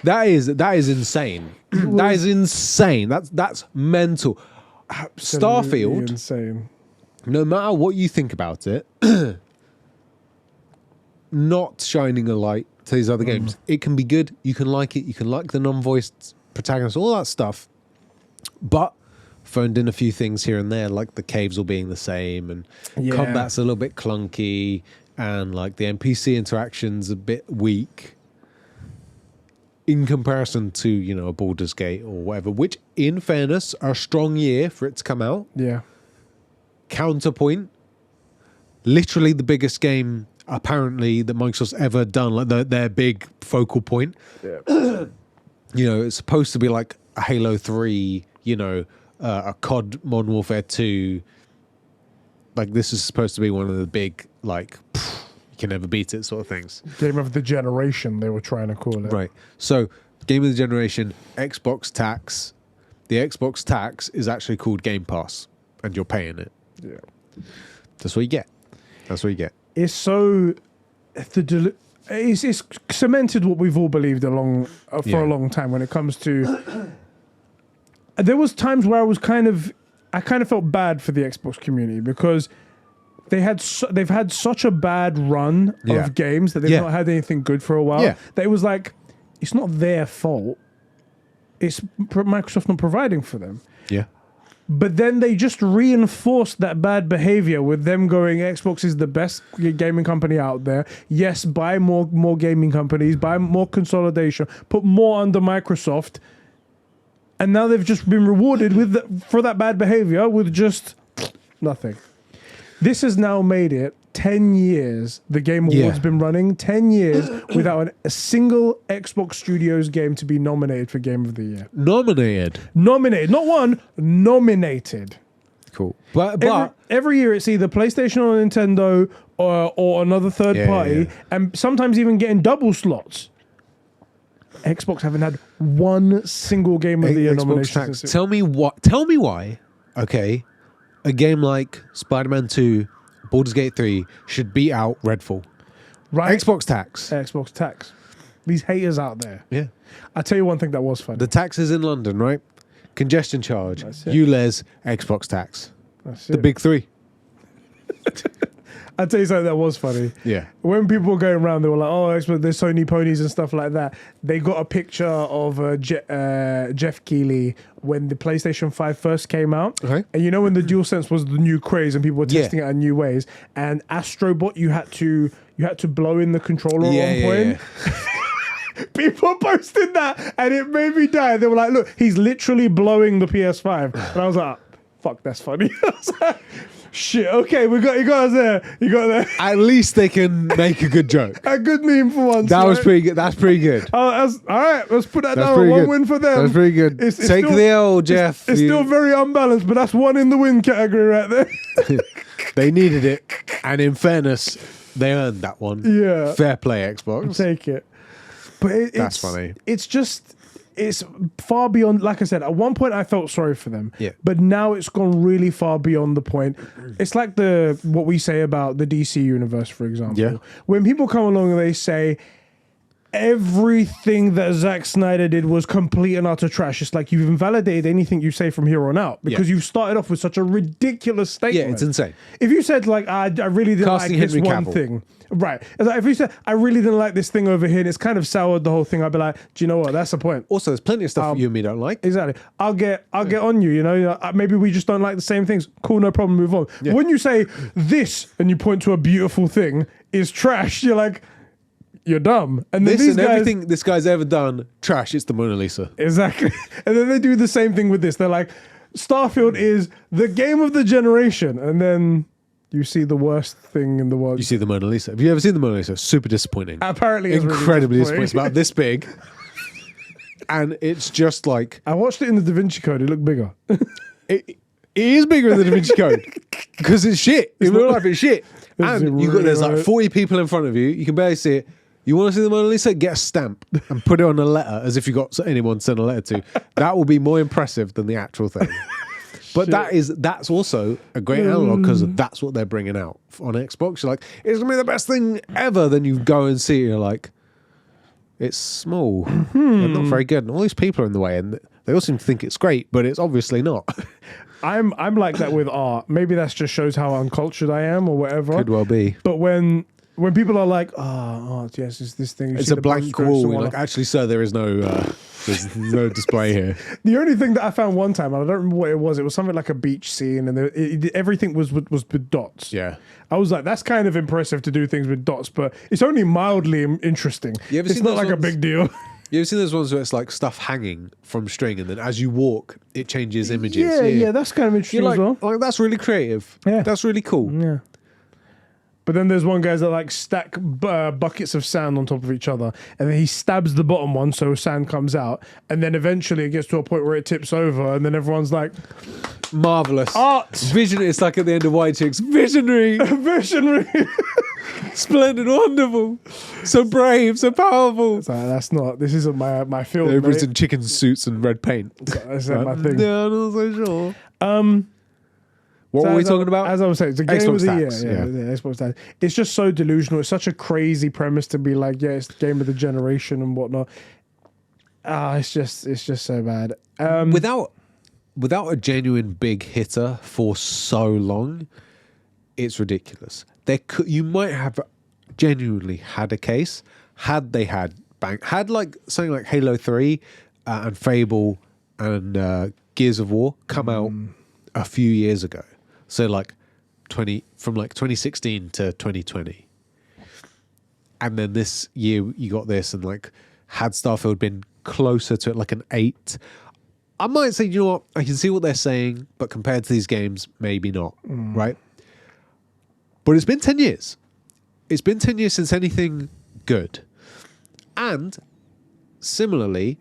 That is insane. That is insane. That's mental. Absolutely Starfield, insane. no matter what you think about it, not shining a light to these other games. It can be good. You can like it. You can like the non-voiced protagonist, all that stuff. But phoned in a few things here and there, like the caves all being the same, and Yeah. combat's a little bit clunky, and like the NPC interaction's a bit weak in comparison to, you know, a Baldur's Gate or whatever, which in fairness are a strong year for it to come out. Yeah. Counterpoint, literally the biggest game apparently that Microsoft's ever done, like their big focal point. Yeah. You know, it's supposed to be like a Halo 3, you know, a COD Modern Warfare 2. Like, this is supposed to be one of the big, like, you can never beat it sort of things. Game of the generation, they were trying to call it. Right. So, Game of the Generation, Xbox tax. The Xbox tax is actually called Game Pass, and you're paying it. Yeah. That's what you get. That's what you get. It's so it's cemented what we've all believed for a long time when it comes to. There was times where I kind of felt bad for the Xbox community because they've had such a bad run Yeah. of games that they've Yeah. not had anything good for a while. Yeah. That it was like, it's not their fault. It's Microsoft not providing for them. Yeah. But then they just reinforced that bad behavior with them going, Xbox is the best gaming company out there. Yes, buy more gaming companies, buy more consolidation, put more under Microsoft. And now they've just been rewarded for that bad behavior with just nothing. This has now made it 10 years. The Game Awards been running 10 years without a single Xbox Studios game to be nominated for Game of the Year. Nominated. Nominated, not one, nominated. Cool. But Every year it's either PlayStation or Nintendo or another third party, and sometimes even getting double slots. Xbox haven't had one single Game of the Year Xbox nomination. tax. Tell me why. Okay, a game like Spider-Man 2, Baldur's Gate 3 should beat out Redfall. Right? Xbox tax. Xbox tax. These haters out there. Yeah. I'll tell you one thing that was funny. The tax is in London, right? Congestion charge. That's it. ULEZ, Xbox tax. That's The it. big three. I'll tell you something that was funny. Yeah. When people were going around, they were like, "Oh, Xbox, there's Sony ponies and stuff like that." They got a picture of Jeff Keighley when the PlayStation 5 first came out. Okay. And you know when the DualSense was the new craze and people were Yeah. testing it in new ways, and Astrobot, you had to blow in the controller at one point. People posted that and it made me die. They were like, "Look, he's literally blowing the PS5." And I was like, "Fuck, that's funny." I was like, shit, okay, you got us there. You got there. At least they can make a good joke. A good meme for once. That was right? pretty good. That's pretty good. All right, let's put that That's down. pretty One good. win for them. That's pretty good. It's Take still- the L, Jeff. It's still very unbalanced, but that's one in the win category right there. They needed it, and in fairness, they earned that one. Yeah. Fair play, Xbox. Take it. But That's it's funny. It's far beyond. Like I said, at one point I felt sorry for them. Yeah. But now it's gone really far beyond the point. It's like what we say about the DC universe, for example. Yeah. When people come along and they say, everything that Zack Snyder did was complete and utter trash. It's like you've invalidated anything you say from here on out because you've started off with such a ridiculous statement. Yeah, it's insane. If you said like, I really didn't Casting like this Henry one Cavill. thing, right? It's like, if you said I really didn't like this thing over here, and it's kind of soured the whole thing, I'd be like, do you know what? That's the point. Also, there's plenty of stuff you and me don't like. Exactly. I'll get on you. You know, maybe we just don't like the same things. Cool, no problem. Move on. But when you say this and you point to a beautiful thing is trash, you're like, you're dumb. And then This these and guys, everything this guy's ever done, trash. It's the Mona Lisa. exactly. And then they do the same thing with this. They're like, Starfield is the game of the generation, and then you see the worst thing in the world. You see the Mona Lisa. Have you ever seen the Mona Lisa? Super disappointing. Apparently, it's Incredibly really disappointing. It's about this big. And it's just like... I watched it in the Da Vinci Code. It looked bigger. It is bigger than the Da Vinci Code. Because it's shit. In real life, it's shit. And there's like 40 people in front of you. You can barely see it. You want to see the Mona Lisa? Get a stamp and put it on a letter as if you got anyone to send a letter to. That will be more impressive than the actual thing. But that's also a great analog because that's what they're bringing out on Xbox. You're like, it's going to be the best thing ever. Then you go and see it, you're like, it's small and not very good. And all these people are in the way and they all seem to think it's great, but it's obviously not. I'm like that with art. Maybe that just shows how uncultured I am or whatever. Could well be. But when people are like, art, yes, it's this thing. You It's see a the blank brush strokes wall. and You're whatnot. like, actually, sir, there's no display here. The only thing that I found one time, and I don't remember what it was something like a beach scene, and everything was with dots. Yeah. I was like, that's kind of impressive to do things with dots, but it's only mildly interesting. You ever It's seen not those like a ones? big deal. You ever seen those ones where it's like stuff hanging from string and then as you walk, it changes images? Yeah, that's kind of interesting You're as like, well. that's really creative. Yeah. That's really cool. Yeah. But then there's one guy that like stack buckets of sand on top of each other, and then he stabs the bottom one so sand comes out, and then eventually it gets to a point where it tips over, and then everyone's like, Marvelous. art, Visionary. It's like at the end of White Chicks. Visionary. visionary. Splendid. Wonderful. So brave. So powerful. So this isn't my field. Everybody's mate. in chicken suits and red paint. That's not my thing. Yeah, I'm not so sure. What So were we as talking about? As I was saying, it's a game Xbox of the year. tax, Yeah, yeah. Xbox tax. It's just so delusional. It's such a crazy premise to be like, yeah, it's the game of the generation and whatnot. It's just so bad. Without a genuine big hitter for so long, it's ridiculous. You might have genuinely had a case had they had like something like Halo 3 and Fable and Gears of War come out a few years ago. So like 2016 to 2020. And then this year you got this, and like had Starfield been closer to it, like an 8, I might say, you know what, I can see what they're saying, but compared to these games, maybe not, right? But it's been 10 years. It's been 10 years since anything good. And similarly,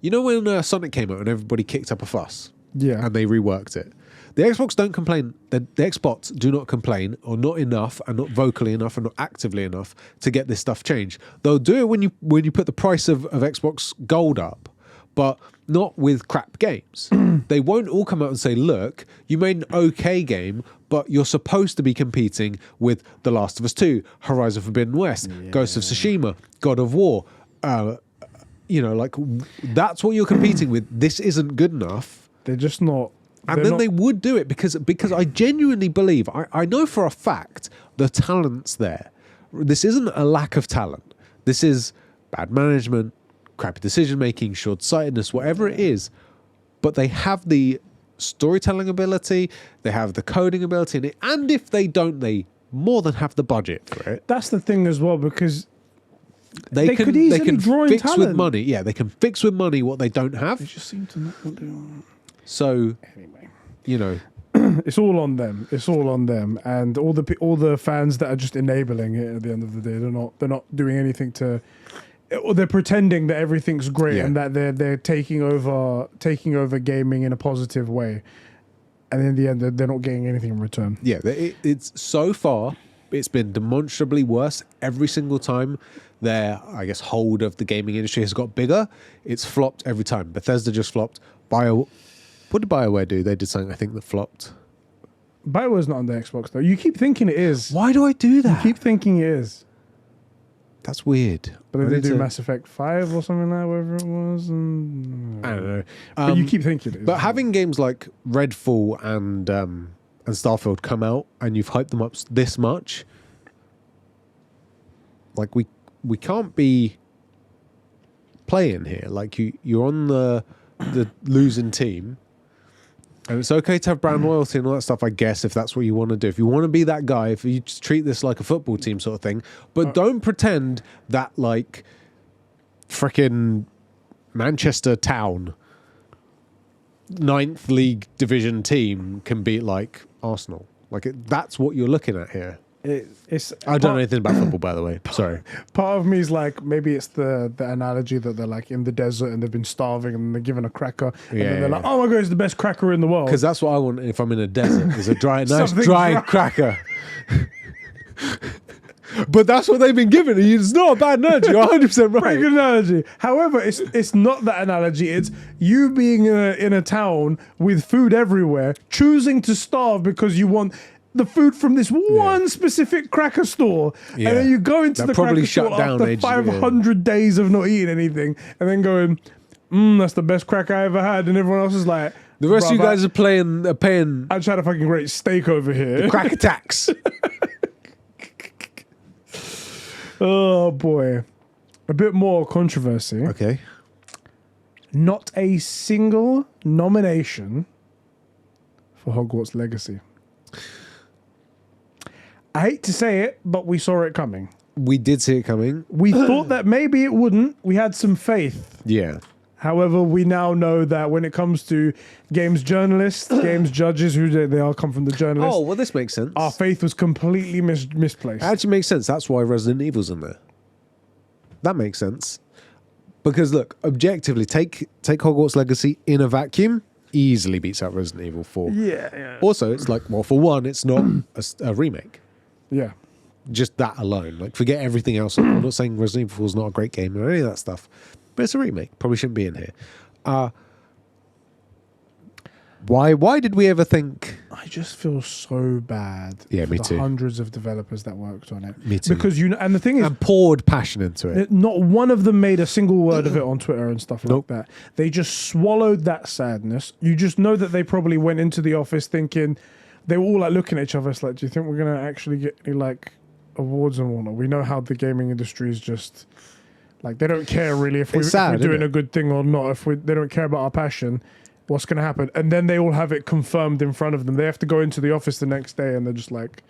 you know when Sonic came out and everybody kicked up a fuss? Yeah. And they reworked it. The Xbox don't complain. The Xbox do not complain, or not enough, and not vocally enough, and not actively enough to get this stuff changed. They'll do it when you put the price of Xbox Gold up, but not with crap games. They won't all come out and say, look, you made an okay game, but you're supposed to be competing with The Last of Us 2, Horizon Forbidden West, Ghost of Tsushima, God of War. That's what you're competing with. This isn't good enough. They're just not. And then they would do it because I genuinely believe, I know for a fact the talent's there. This isn't a lack of talent. This is bad management, crappy decision making, short-sightedness, whatever it is. But they have the storytelling ability, they have the coding ability, and if they don't, they more than have the budget for it. That's the thing as well, because They could easily draw in fix with talent. money. Yeah, they can fix with money what they don't they have. just seem to not do. So, Anyway. you know, It's all on them. It's all on them, and all the fans that are just enabling it. At the end of the day, they're not doing anything to. Or they're pretending that everything's great and that they're taking over gaming in a positive way, and in the end, they're not getting anything in return. yeah, it's so far it's been demonstrably worse every single time. Their, I guess, hold of the gaming industry has got bigger. It's flopped every time. Bethesda just flopped. What did BioWare do? They did something, I think, that flopped. BioWare's not on the Xbox though. You keep thinking it is. Why do I do that? You keep thinking it is. That's weird. But they I did need do to- Mass Effect 5 or something like that, whatever it was. And, I don't know. but you keep thinking it is. But having games like Redfall and Starfield come out and you've hyped them up this much, like we can't be playing here. Like you're on the losing team, and it's okay to have brand loyalty and all that stuff, I guess, if that's what you want to do. If you want to be that guy, if you just treat this like a football team sort of thing, but don't pretend that like frickin' Manchester Town 9th League Division team can beat like Arsenal. Like that's what you're looking at here. It's I don't know anything about football, by the way. Sorry. Part of me is like, maybe it's the analogy that they're like in the desert and they've been starving and they're given a cracker. And then they're like, oh my God, it's the best cracker in the world. Because that's what I want if I'm in a desert, is a nice Something dry dry. cracker. But that's what they've been given. It's not a bad analogy. You're 100% Pretty right. good analogy. However, it's not that analogy. It's you being in a town with food everywhere, choosing to starve because you want the food from this one specific cracker store, Yeah. and then you go into That the probably cracker shut store down after ages 500 days of not eating anything, and then going, that's the best cracker I ever had, and everyone else is like, The rest of you "Bruv, guys are paying I tried a fucking great steak over here. cracker tax. Oh boy, a bit more controversy. Okay. Not a single nomination for Hogwarts Legacy. I hate to say it, but we saw it coming. We did see it coming. We thought that maybe it wouldn't. We had some faith. Yeah. However, we now know that when it comes to games journalists, games judges, who they all come from the journalists, Oh, well, this makes sense. our faith was completely misplaced. It actually makes sense. That's why Resident Evil's in there. That makes sense. Because look, objectively, take Hogwarts Legacy in a vacuum, easily beats out Resident Evil 4. Yeah. Also, it's like, well, for one, it's not a remake. Yeah. Just that alone. Like, forget everything else. I'm not saying Resident Evil is not a great game or any of that stuff, but it's a remake. Probably shouldn't be in here. Why did we ever think? I just feel so bad Yeah, for me the too. hundreds of developers that worked on it. Me too. Because and the thing is, And poured passion into it. not one of them made a single word of it on Twitter and stuff Nope. like that. They just swallowed that sadness. You just know that they probably went into the office thinking, they were all like looking at each other. It's like, do you think we're gonna actually get any like awards and whatnot? We know how the gaming industry is just like, they don't care really if, It's sad, if we're doing isn't it? a good thing or not. If they don't care about our passion, what's gonna happen? And then they all have it confirmed in front of them. They have to go into the office the next day and they're just like,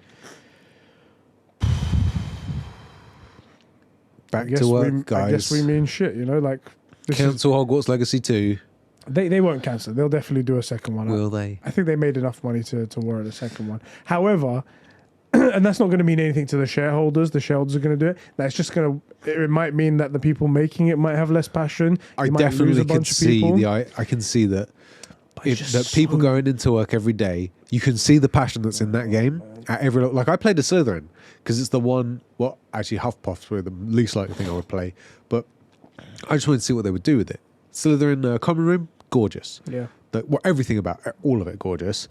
Back to work, guys. I guess we mean shit, you know, like this is, Cancel Hogwarts Legacy 2. they won't cancel. They'll definitely do a second one. Will they? I think they made enough money to warrant a second one. However, and that's not going to mean anything to the shareholders. The shareholders are going to do it. That's just going to. It might mean that the people making it might have less passion. I You might lose definitely a can bunch of see people. I can see that. it's If, just that people so- going into work every day, you can see the passion that's in that game at every. Like I played a Slytherin because it's the one. Well, actually, Huffpuffs were the least likely thing I would play, but I just wanted to see what they would do with it. Slytherin common room, gorgeous. Yeah. Everything about all of it, gorgeous.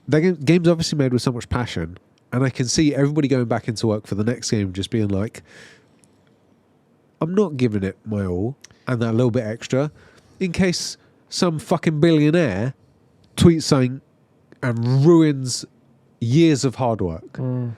The game's obviously made with so much passion, and I can see everybody going back into work for the next game just being like, I'm not giving it my all and that little bit extra in case some fucking billionaire tweets something and ruins years of hard work and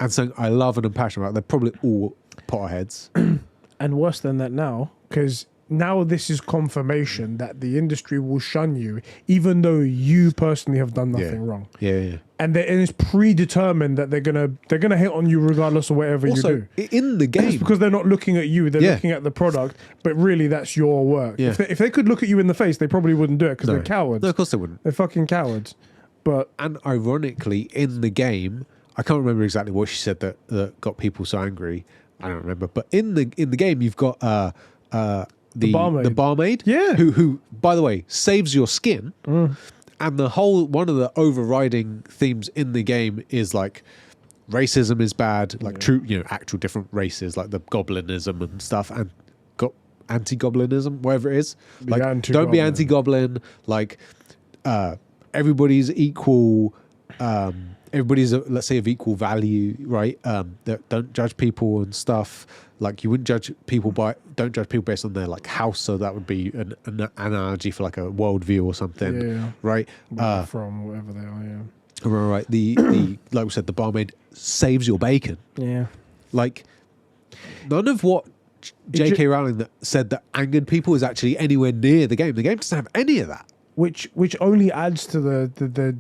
saying I love and I'm passionate about it. They're probably all potterheads. And worse than that now, because now this is confirmation that the industry will shun you, even though you personally have done nothing wrong. Yeah. And it's predetermined that they're gonna hit on you regardless of whatever Also, you do. in the It's game, because they're not looking at you; they're Yeah. looking at the product. But really, that's your work. Yeah. If they could look at you in the face, they probably wouldn't do it because they're cowards. No, of course they wouldn't. They're fucking cowards. But And ironically, in the game, I can't remember exactly what she said that got people so angry. I don't remember. But in the game, you've got the barmaid, Yeah. who by the way saves your skin. And one of the overriding themes in the game is like racism is bad, like true, actual different races, like the goblinism and stuff, and anti-goblinism, whatever it is. Like, don't be anti-goblin. anti-goblin. Like, everybody's equal. everybody's let's say of equal value, right? That don't judge people and stuff. Like you wouldn't don't judge people based on their like house. So that would be an analogy for like a worldview or something, Yeah. right? Where they're from whatever they are. Yeah. Right. The like we said, the barmaid saves your bacon. Yeah. Like none of what J.K. Rowling that said that angered people is actually anywhere near the game. The game doesn't have any of that. Which only adds to the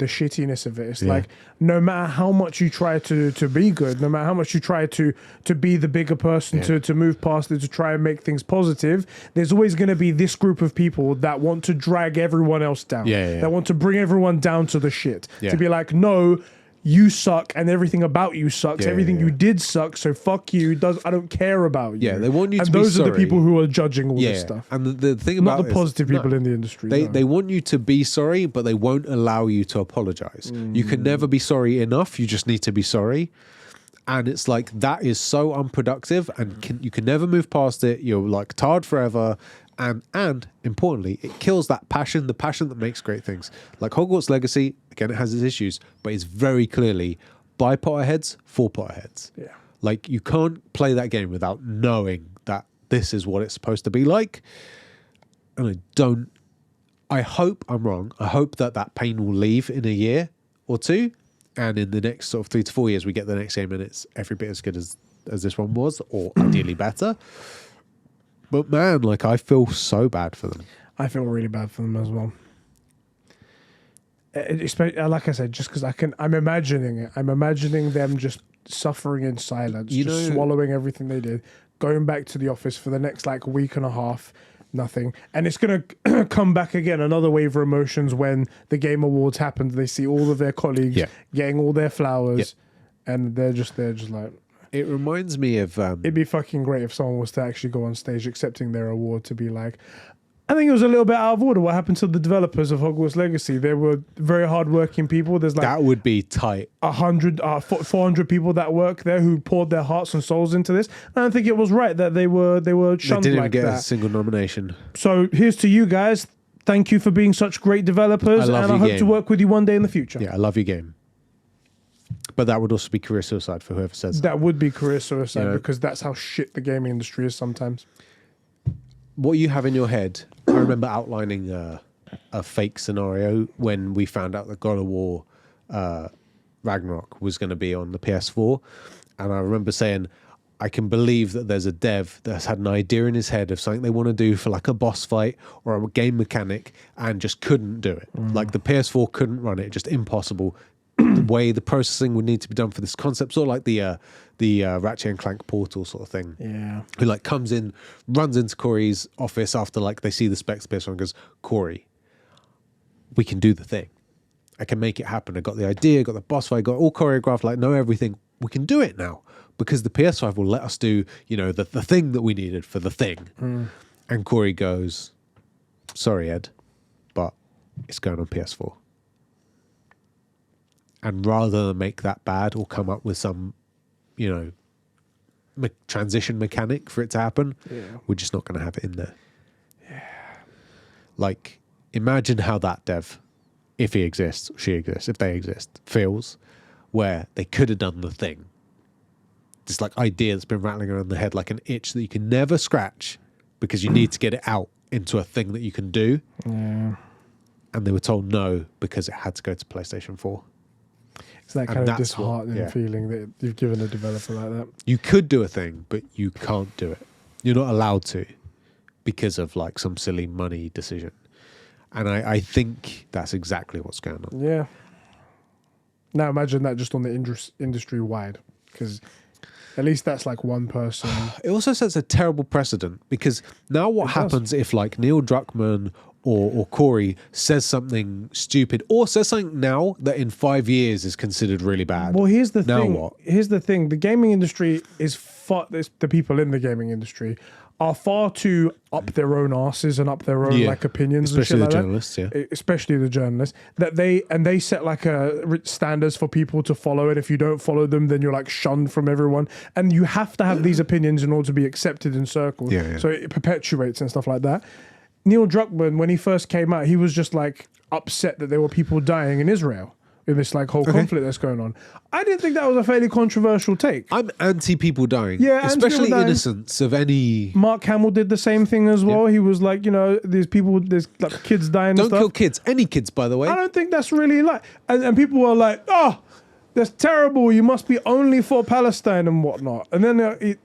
shittiness of it. It's Yeah. like no matter how much you try to be good, no matter how much you try to be the bigger person, to move past it, to try and make things positive, there's always going to be this group of people that want to drag everyone else down. That want to bring everyone down to the shit. Yeah. To be like, no, you suck and everything about you sucks. Everything you did sucks, so fuck you. I don't care about you. Yeah, they want you and to be those are the sorry. people who are judging all this stuff. And the thing Not about the it is- positive people no, in the industry. They want you to be sorry, but they won't allow you to apologize. You can never be sorry enough. You just need to be sorry. And it's like that is so unproductive, and you can never move past it. You're like tarred forever. And importantly, it kills that passion, the passion that makes great things. Like Hogwarts Legacy, again, it has its issues, but it's very clearly by Potterheads for Potterheads. Yeah. Like you can't play that game without knowing that this is what it's supposed to be like. And I hope I'm wrong. I hope that pain will leave in a year or two. And in the next sort of 3 to 4 years, we get the next game and it's every bit as good as this one was, or ideally better. But man, like I feel so bad for them. I feel really bad for them as well. Like I said, just because I'm imagining it. I'm imagining them just suffering in silence, swallowing everything they did, going back to the office for the next like week and a half, nothing. And it's going to come back again, another wave of emotions when the Game Awards happens. They see all of their colleagues getting all their flowers, and they're just like... It reminds me of... It'd be fucking great if someone was to actually go on stage accepting their award to be like... I think it was a little bit out of order what happened to the developers of Hogwarts Legacy. They were very hardworking people. There's like... That would be tight. 400 people that work there who poured their hearts and souls into this. I don't think it was right that they were shunned They didn't like even get that. a single nomination. So here's to you guys. Thank you for being such great developers, and I hope to work with you one day in the future. Yeah, I love your game. But that would also be career suicide for whoever says that. Would be career suicide because that's how shit the gaming industry is sometimes. What you have in your head, I remember outlining a fake scenario when we found out that God of War Ragnarok was going to be on the PS4. And I remember saying, I can believe that there's a dev that's had an idea in his head of something they want to do for like a boss fight or a game mechanic and just couldn't do it. Like the PS4 couldn't run it, just impossible. The way the processing would need to be done for this concept, sort of like the Ratchet and Clank Portal sort of thing. Yeah. Who like comes in, runs into Corey's office after like they see the specs of PS1 and goes, Corey, we can do the thing. I can make it happen. I got the idea, got the boss fight, got all choreographed, like know everything. We can do it now because the PS5 will let us do, the thing that we needed for the thing. And Corey goes, sorry, Ed, but it's going on PS4. And rather than make that bad or come up with some, transition mechanic for it to happen, we're just not going to have it in there. Yeah. Like, imagine how that dev, if he exists, she exists, if they exist, feels, where they could have done the thing. This like idea that's been rattling around the head like an itch that you can never scratch because you need to get it out into a thing that you can do. Yeah. And they were told no because it had to go to PlayStation 4. It's that kind of disheartening feeling that you've given a developer like that. You could do a thing, but you can't do it. You're not allowed to because of like some silly money decision. And I think that's exactly what's going on. Yeah. Now imagine that just on the industry wide, because at least that's like one person. It also sets a terrible precedent because now what happens if like Neil Druckmann or Corey says something stupid or says something now that in 5 years is considered really bad? Well, here's the thing. Now what? Here's the thing. The gaming industry is the people in the gaming industry are far too up their own asses and up their own like opinions, especially and shit the like journalists, that. Especially the journalists, that they set like a standards for people to follow, and if you don't follow them, then you're like shunned from everyone, and you have to have these opinions in order to be accepted in circles. So it perpetuates and stuff like that. Neil Druckmann, when he first came out, he was just like upset that there were people dying in Israel. in this like whole conflict that's going on. I didn't think that was a fairly controversial take. I'm anti people dying. Yeah, especially anti-people dying. innocence of any. Mark Hamill did the same thing as well. He was like, there's like kids dying and Don't stuff. kill kids. Any kids, by the way. I don't think that's really like, and people were like, oh, that's terrible. You must be only for Palestine and whatnot. And then he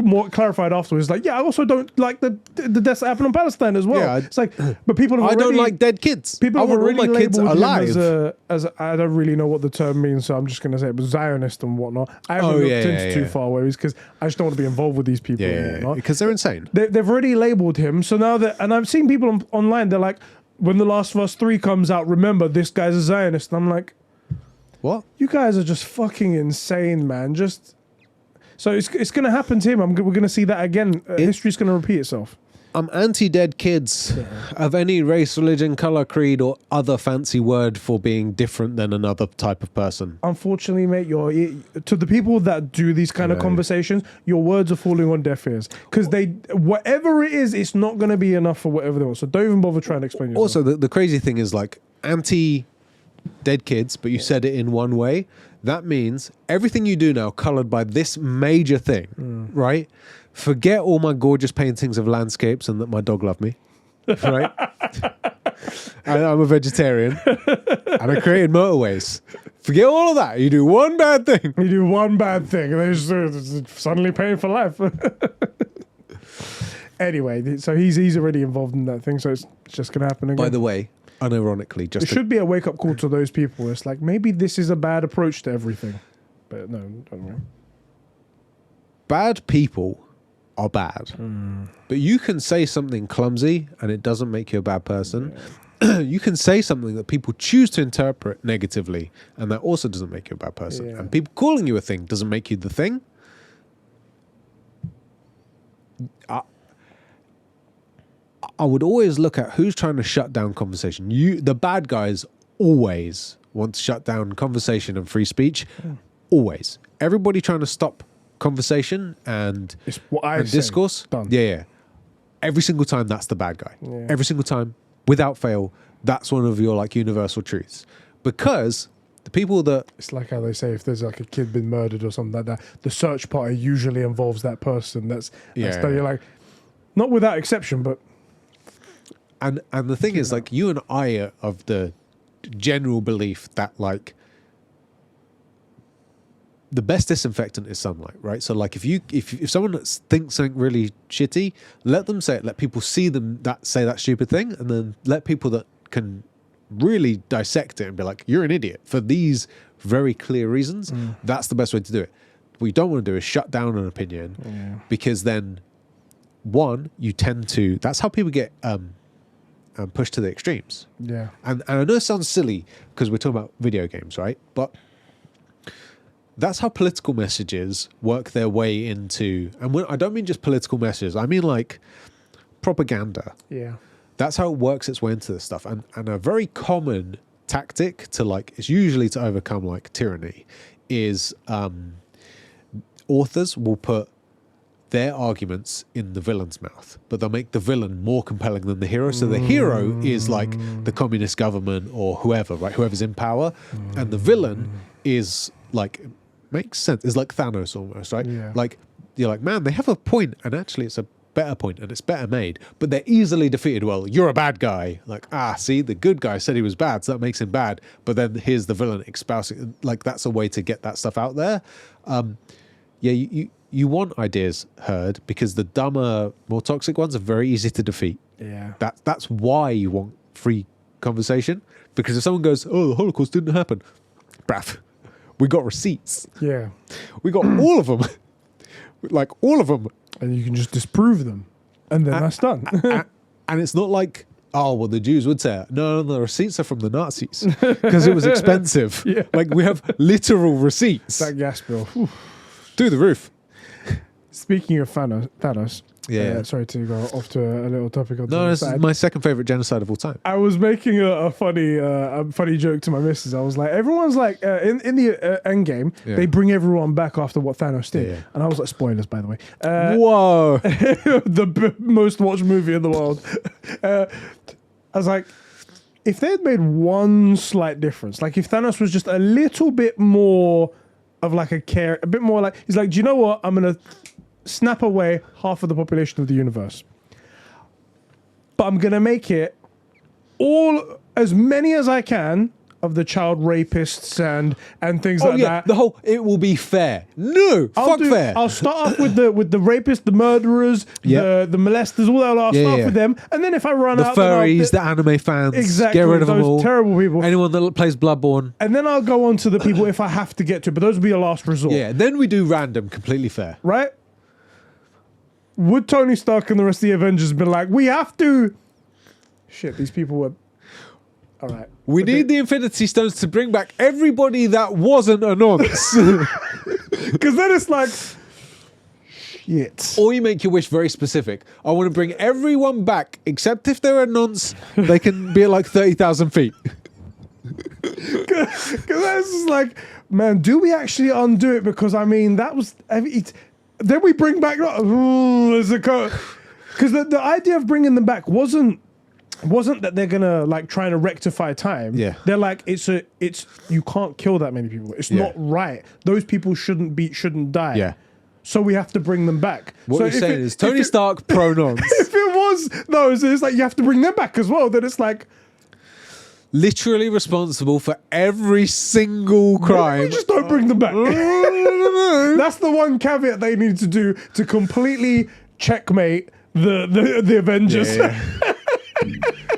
more clarified afterwards, like, yeah, I also don't like the deaths that happen in Palestine as well. Yeah, it's like, but people have I don't already, like dead kids. people I have want all already my kids labeled alive. him as I don't really know what the term means, so I'm just going to say it, but Zionist and whatnot. I haven't looked into too far ways because I just don't want to be involved with these people and whatnot. Because they're insane. They've already labeled him, so now that, and I've seen people online, they're like, when The Last of Us 3 comes out, remember, this guy's a Zionist. And I'm like, What? you guys are just fucking insane, man. So it's going to happen to him. We're going to see that again. History's going to repeat itself. I'm anti-dead kids of any race, religion, color, creed, or other fancy word for being different than another type of person. Unfortunately, mate, to the people that do these kind of conversations, your words are falling on deaf ears because whatever it is, it's not going to be enough for whatever they want. So don't even bother trying to explain yourself. Also, the crazy thing is like anti-dead kids, but you said it in one way. That means everything you do now colored by this major thing, right? Forget all my gorgeous paintings of landscapes and that my dog loved me, right? And I'm a vegetarian and I created motorways. Forget all of that. You do one bad thing. You do one bad thing and they're just suddenly paying for life. Anyway, so he's already involved in that thing, so it's just going to happen again. By the way, unironically, it should be a wake-up call to those people. It's like, maybe this is a bad approach to everything. But no, don't worry. Bad people are bad. But you can say something clumsy and it doesn't make you a bad person. Yeah. You can say something that people choose to interpret negatively and that also doesn't make you a bad person. Yeah. And people calling you a thing doesn't make you the thing. I would always look at who's trying to shut down conversation. The bad guys always want to shut down conversation and free speech. Always. Everybody trying to stop conversation and It's what I and say. discourse. Done. Yeah. Every single time, that's the bad guy. Yeah. Every single time, without fail, that's one of your like universal truths. Because the people that It's like how they say if there's like a kid been murdered or something like that, the search party usually involves that person. That's you're like, not without exception, but and the thing is, like, you and I are of the general belief that like the best disinfectant is sunlight, right? So like if someone thinks something really shitty, let them say it. Let people see them say that stupid thing, and then let people that can really dissect it and be like, you're an idiot for these very clear reasons. That's the best way to do it. What you don't want to do is shut down an opinion because then one, you tend to, that's how people get pushed to the extremes. yeah. And I know it sounds silly because we're talking about video games, right? But that's how political messages work their way into, and I don't mean just political messages, I mean like propaganda. Yeah. That's how it works its way into this stuff. And a very common tactic to like, it's usually to overcome like tyranny, is authors will put their arguments in the villain's mouth, but they'll make the villain more compelling than the hero. So the hero is like the communist government or whoever, right? Whoever's in power. And the villain is like, makes sense. It's like Thanos almost, right? Yeah. Like, you're like, man, they have a point, and actually it's a better point and it's better made, but they're easily defeated. Well, you're a bad guy. Like, see, the good guy said he was bad, so that makes him bad. But then here's the villain espousing. Like, that's a way to get that stuff out there. You want ideas heard because the dumber, more toxic ones are very easy to defeat. Yeah. That's why you want free conversation. Because if someone goes, "Oh, the Holocaust didn't happen," bruv, we got receipts. Yeah. We got all of them. Like, all of them. And you can just disprove them. And then that's done. And it's not like, oh, well, the Jews would say it. No, the receipts are from the Nazis because it was expensive. Yeah. Like, we have literal receipts That gas bill. Whew. through the roof. Speaking of Thanos, Yeah. sorry to go off to a little topic on No, the this is side. my second favorite genocide of all time. I was making a funny joke to my missus. I was like, everyone's like, in the end game, they bring everyone back after what Thanos did. Yeah. And I was like, spoilers, by the way. Whoa. The most watched movie in the world. I was like, if they had made one slight difference, like if Thanos was just a little bit more of like a care, a bit more like, he's like, do you know what? I'm going to snap away half of the population of the universe. But I'm going to make it as many as I can of the child rapists and things like that. The whole, it will be fair. No, fuck fair. I'll start off with the rapists, the murderers, the molesters, all that. I'll start off with them, and then if I run out, the furries, the anime fans, exactly, get rid of those them all. terrible people. Anyone that plays Bloodborne, and then I'll go on to the people if I have to get to it, but those will be a last resort. Yeah, then we do random, completely fair. Right? Would Tony Stark and the rest of the Avengers been like, we have to? Shit, these people were. All right. We need the Infinity Stones to bring back everybody that wasn't a nonce. Because then it's like, shit. Or you make your wish very specific. I want to bring everyone back, except if they're a nonce, they can be at like 30,000 feet. Because that's just like, man, do we actually undo it? Because I mean, that was. Then we bring back. Because the idea of bringing them back wasn't that they're gonna like trying to rectify time. Yeah, they're like it's you can't kill that many people. It's not right. Those people shouldn't die. Yeah. So we have to bring them back. What so you're saying is Tony Stark pro nonce. If it was no, it's like you have to bring them back as well. Then it's like literally responsible for every single crime. we just don't bring them back. That's the one caveat they need to do to completely checkmate the Avengers. Yeah.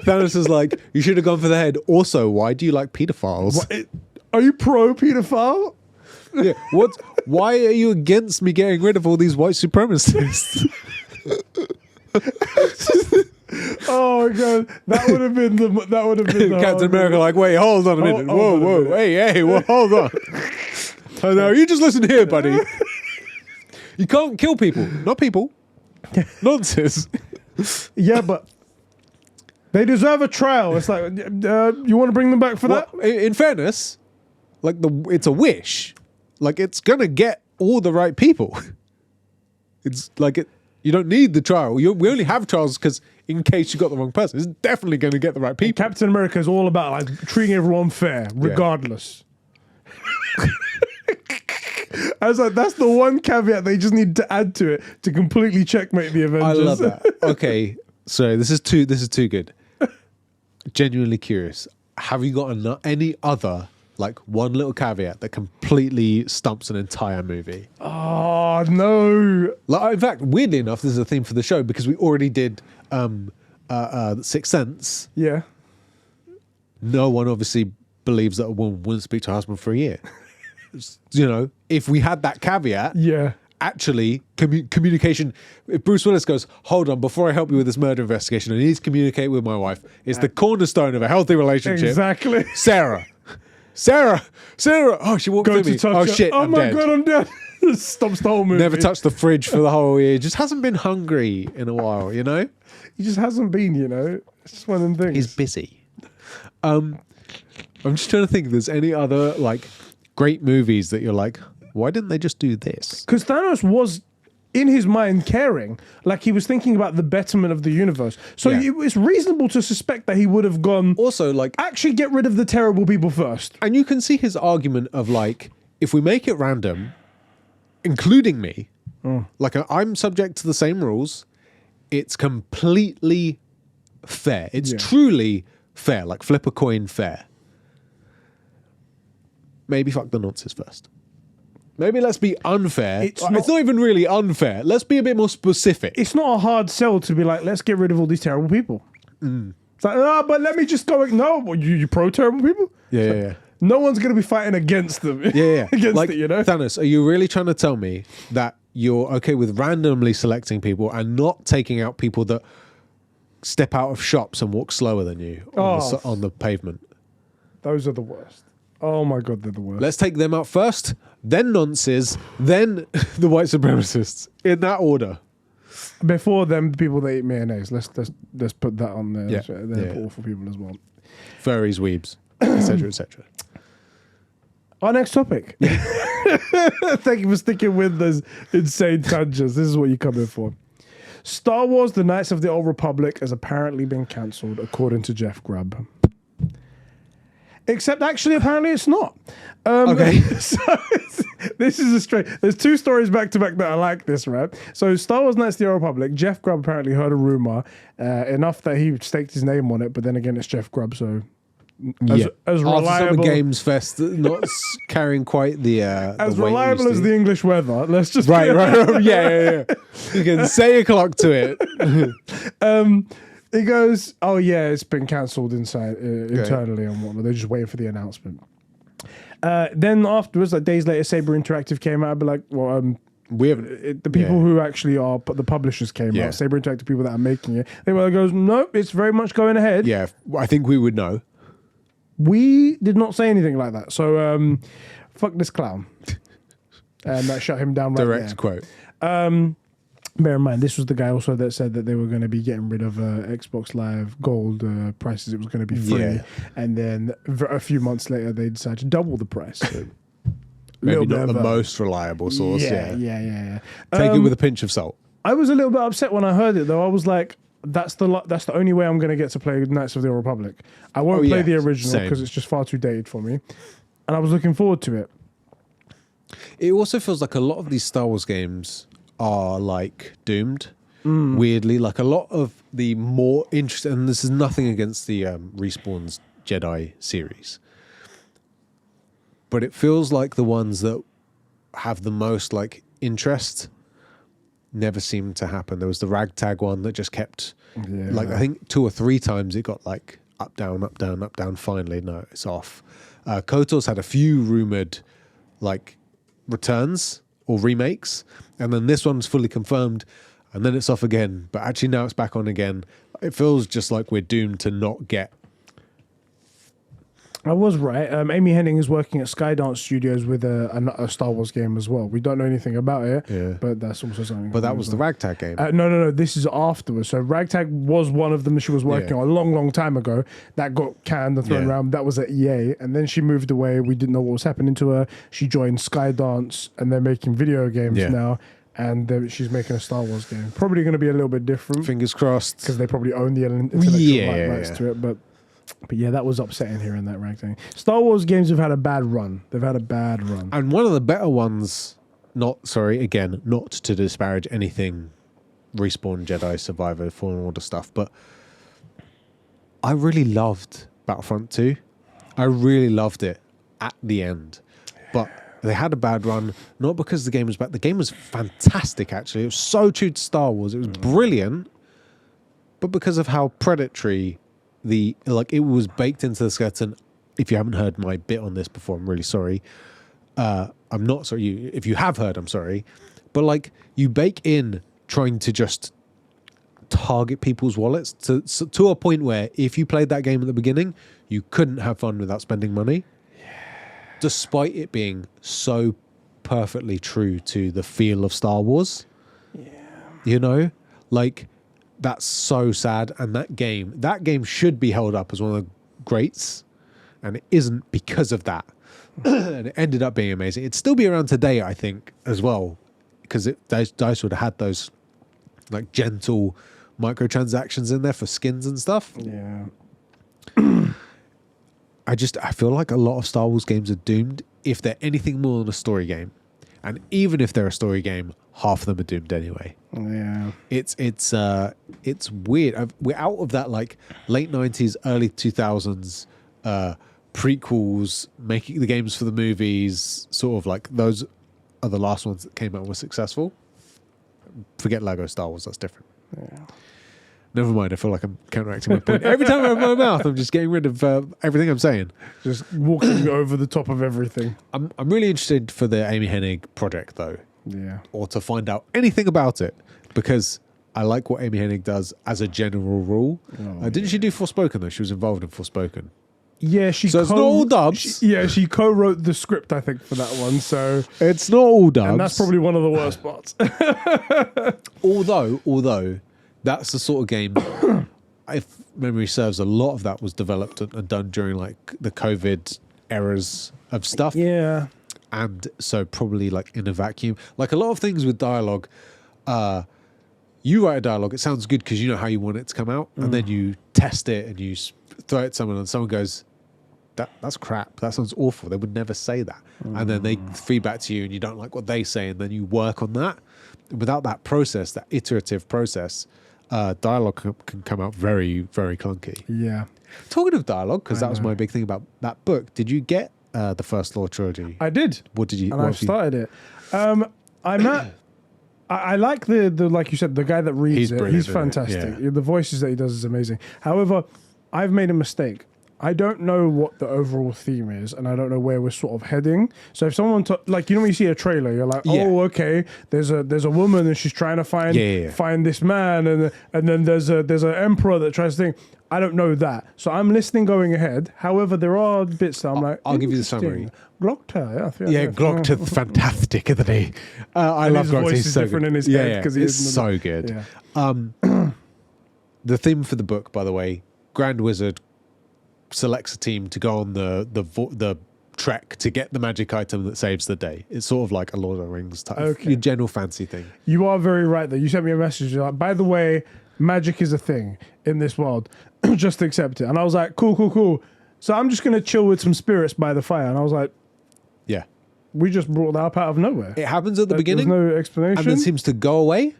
Thanos is like, you should have gone for the head. Also, why do you like pedophiles? Are you pro pedophile? Yeah. What? Why are you against me getting rid of all these white supremacists? Oh my god, that would have been the Captain America. Like, wait, hold on a minute. Whoa, hey, hold on. Oh, no, you just listen here, buddy. You can't kill people, not people. Nonsense. Yeah, but they deserve a trial. It's like, you want to bring them back for that? In fairness, like it's a wish. Like it's gonna get all the right people. It's like you don't need the trial. We only have trials because in case you got the wrong person, it's definitely going to get the right people. Captain America is all about like treating everyone fair, regardless. I was like, that's the one caveat they just need to add to it to completely checkmate the Avengers. I love that. Okay, so this is too good. Genuinely curious. Have you got any other like one little caveat that completely stumps an entire movie? Oh no! Like, in fact, weirdly enough, this is a theme for the show because we already did Sixth Sense. Yeah. No one obviously believes that a woman wouldn't speak to her husband for a year. You know, if we had that caveat, yeah. Actually, communication. If Bruce Willis goes, hold on, before I help you with this murder investigation, I need to communicate with my wife. It's the cornerstone of a healthy relationship. Exactly. Sarah. Oh, she walked Go in to me. touch Oh her. shit! Oh I'm my dead. god, I'm dead. Stops the whole movie. Never touched the fridge for the whole year. Just hasn't been hungry in a while. You know. He just hasn't been. You know, it's just one of them things. He's busy. I'm just trying to think if there's any other like great movies that you're like, why didn't they just do this? Because Thanos was, in his mind, caring. Like, he was thinking about the betterment of the universe. So it's reasonable to suspect that he would have gone, also, like, actually get rid of the terrible people first. And you can see his argument of, like, if we make it random, including me, like, I'm subject to the same rules, it's completely fair. It's truly fair. Like, flip a coin fair. Maybe fuck the nonsense first. Maybe let's be unfair. It's not even really unfair. Let's be a bit more specific. It's not a hard sell to be like, let's get rid of all these terrible people. It's like, but let me just go. No, you pro terrible people? Yeah. No one's going to be fighting against them. Yeah. Against like, it, you know? Thanos, are you really trying to tell me that you're okay with randomly selecting people and not taking out people that step out of shops and walk slower than you on the pavement? Those are the worst. Oh my god, they're the worst. Let's take them out first, then nonces, then the white supremacists, in that order. Before them, the people that eat mayonnaise. Let's put that on there. Yeah. They're awful people as well. Furries, weebs, etc., etc. Our next topic. Thank you for sticking with those insane tangents. This is what you come in for. Star Wars: The Knights of the Old Republic has apparently been cancelled, according to Jeff Grubb. Except actually, apparently it's not. Okay. So this is a straight. There's two stories back to back that I like this, right? So Star Wars Knights of the Old Republic, Jeff Grubb apparently heard a rumor enough that he staked his name on it, but then again, it's Jeff Grubb, so as After reliable. Summer Games Fest, not carrying quite the As the weight it reliable used as to. the English weather, let's just Right. Yeah. You can say a clock to it. He goes, "Oh yeah, it's been cancelled internally and whatnot. They're just waiting for the announcement." Then afterwards, like days later, Saber Interactive came out. I'd be like, "Well, We haven't. the people who actually are the publishers came Yeah. out. Saber Interactive people that are making it. They were like, goes, nope, it's very much going ahead. Yeah, I think we would know. We did not say anything like that. So fuck this clown." And that shut him down right Direct there. quote. Bear in mind, this was the guy also that said that they were going to be getting rid of Xbox Live Gold prices. It was going to be free. Yeah. And then a few months later, they decided to double the price. So Maybe little bit not the of a- most reliable source. Yeah. Yeah. Take it with a pinch of salt. I was a little bit upset when I heard it, though. I was like, that's the only way I'm going to get to play Knights of the Old Republic. I won't play yeah. the original Same. because it's just far too dated for me. And I was looking forward to it. It also feels like a lot of these Star Wars games are like doomed. Weirdly, like a lot of the more interesting, and this is nothing against the Respawn's Jedi series, but it feels like the ones that have the most like interest never seem to happen. There was the Ragtag one that just kept, like I think 2 or 3 times it got like up, down, up, down, up, down. Finally, no, it's off. KOTOR's had a few rumored like returns or remakes, and then this one's fully confirmed, and then it's off again, but actually now it's back on again. It feels just like we're doomed to not get. I was right. Amy Hennig is working at Skydance Studios with a Star Wars game as well. We don't know anything about it, but that's also something. But that was the Ragtag game. No. This is afterwards. So Ragtag was one of them she was working on a long, long time ago. That got canned and thrown around. That was at EA, and then she moved away. We didn't know what was happening to her. She joined Skydance, and they're making video games now. And she's making a Star Wars game. Probably going to be a little bit different Fingers crossed. because they probably own the intellectual rights to it. But yeah, that was upsetting hearing that Ragtag. Star Wars games have had a bad run. They've had a bad run. And one of the better ones, not to disparage anything Respawn, Jedi, Survivor, Fallen Order stuff, but I really loved Battlefront 2. I really loved it at the end. But they had a bad run, not because the game was bad. The game was fantastic, actually. It was so true to Star Wars. It was brilliant, but because of how predatory it was baked into the skeleton. If you haven't heard my bit on this before, I'm really sorry. I'm not sorry. If you have heard, I'm sorry. But like you bake in trying to just target people's wallets to a point where if you played that game at the beginning, you couldn't have fun without spending money. Despite it being so perfectly true to the feel of Star Wars. Yeah. You know? Like, that's so sad. And that game should be held up as one of the greats. And it isn't because of that. And it ended up being amazing. It'd still be around today, I think, as well. Because DICE would have had those, like, gentle microtransactions in there for skins and stuff. Yeah. I feel like a lot of Star Wars games are doomed if they're anything more than a story game. And even if they're a story game, half of them are doomed anyway. Yeah. It's weird. We're out of that like late 90s, early 2000s prequels, making the games for the movies, sort of like those are the last ones that came out and were successful. Forget Lego Star Wars, that's different. Yeah. Never mind, I feel like I'm counteracting my point. Every time I open my mouth, I'm just getting rid of everything I'm saying. Just walking over the top of everything. I'm really interested for the Amy Hennig project, though. Yeah. Or to find out anything about it, because I like what Amy Hennig does as a general rule. Didn't she do Forspoken, though? She was involved in Forspoken. Yeah, So it's not all dubs. She co-wrote the script, I think, for that one. So It's not all dubs. and that's probably one of the worst parts. Although that's the sort of game, if memory serves, a lot of that was developed and done during like the COVID eras of stuff. Yeah. And so probably like in a vacuum. Like a lot of things with dialogue, you write a dialogue, it sounds good because you know how you want it to come out. And then you test it and you throw it at someone and someone goes, that's crap. That sounds awful. They would never say that. And then they feed back to you and you don't like what they say, and then you work on that. Without that process, that iterative process, dialogue can come out very, very clunky. Yeah. Talking of dialogue, because that was know. my big thing about that book. Did you get the first Law trilogy? I did. What did you? And what I've have you- started it. I'm at. I like the like you said, the guy that reads He's it. brilliant, He's isn't he? fantastic. Yeah. The voices that he does is amazing. However, I've made a mistake. I don't know what the overall theme is, and I don't know where we're sort of heading. So if someone like, you know, when you see a trailer, you're like, Yeah. oh, okay, there's a woman and she's trying to find Yeah. find this man, and then there's an emperor that tries to think. I don't know that, so I'm listening going ahead. However, there are bits that I'm like, I'll give you the interesting. summary. Glockter, Yeah, Glockter's fantastic, isn't he? I And love his Glockter. voice He's is so different good. in his head yeah, 'cause he it's isn't so the- good. Yeah. The theme for the book, by the way, Grand Wizard selects a team to go on the trek to get the magic item that saves the day. It's sort of like a Lord of the Rings type, Okay. your general fancy thing. You are very right, though. You sent me a message. You're like, by the way, magic is a thing in this world. Just accept it. And I was like, cool. So I'm just going to chill with some spirits by the fire. And I was like, Yeah, we just brought that up out of nowhere. it happens at the There's beginning, no explanation. and then seems to go away.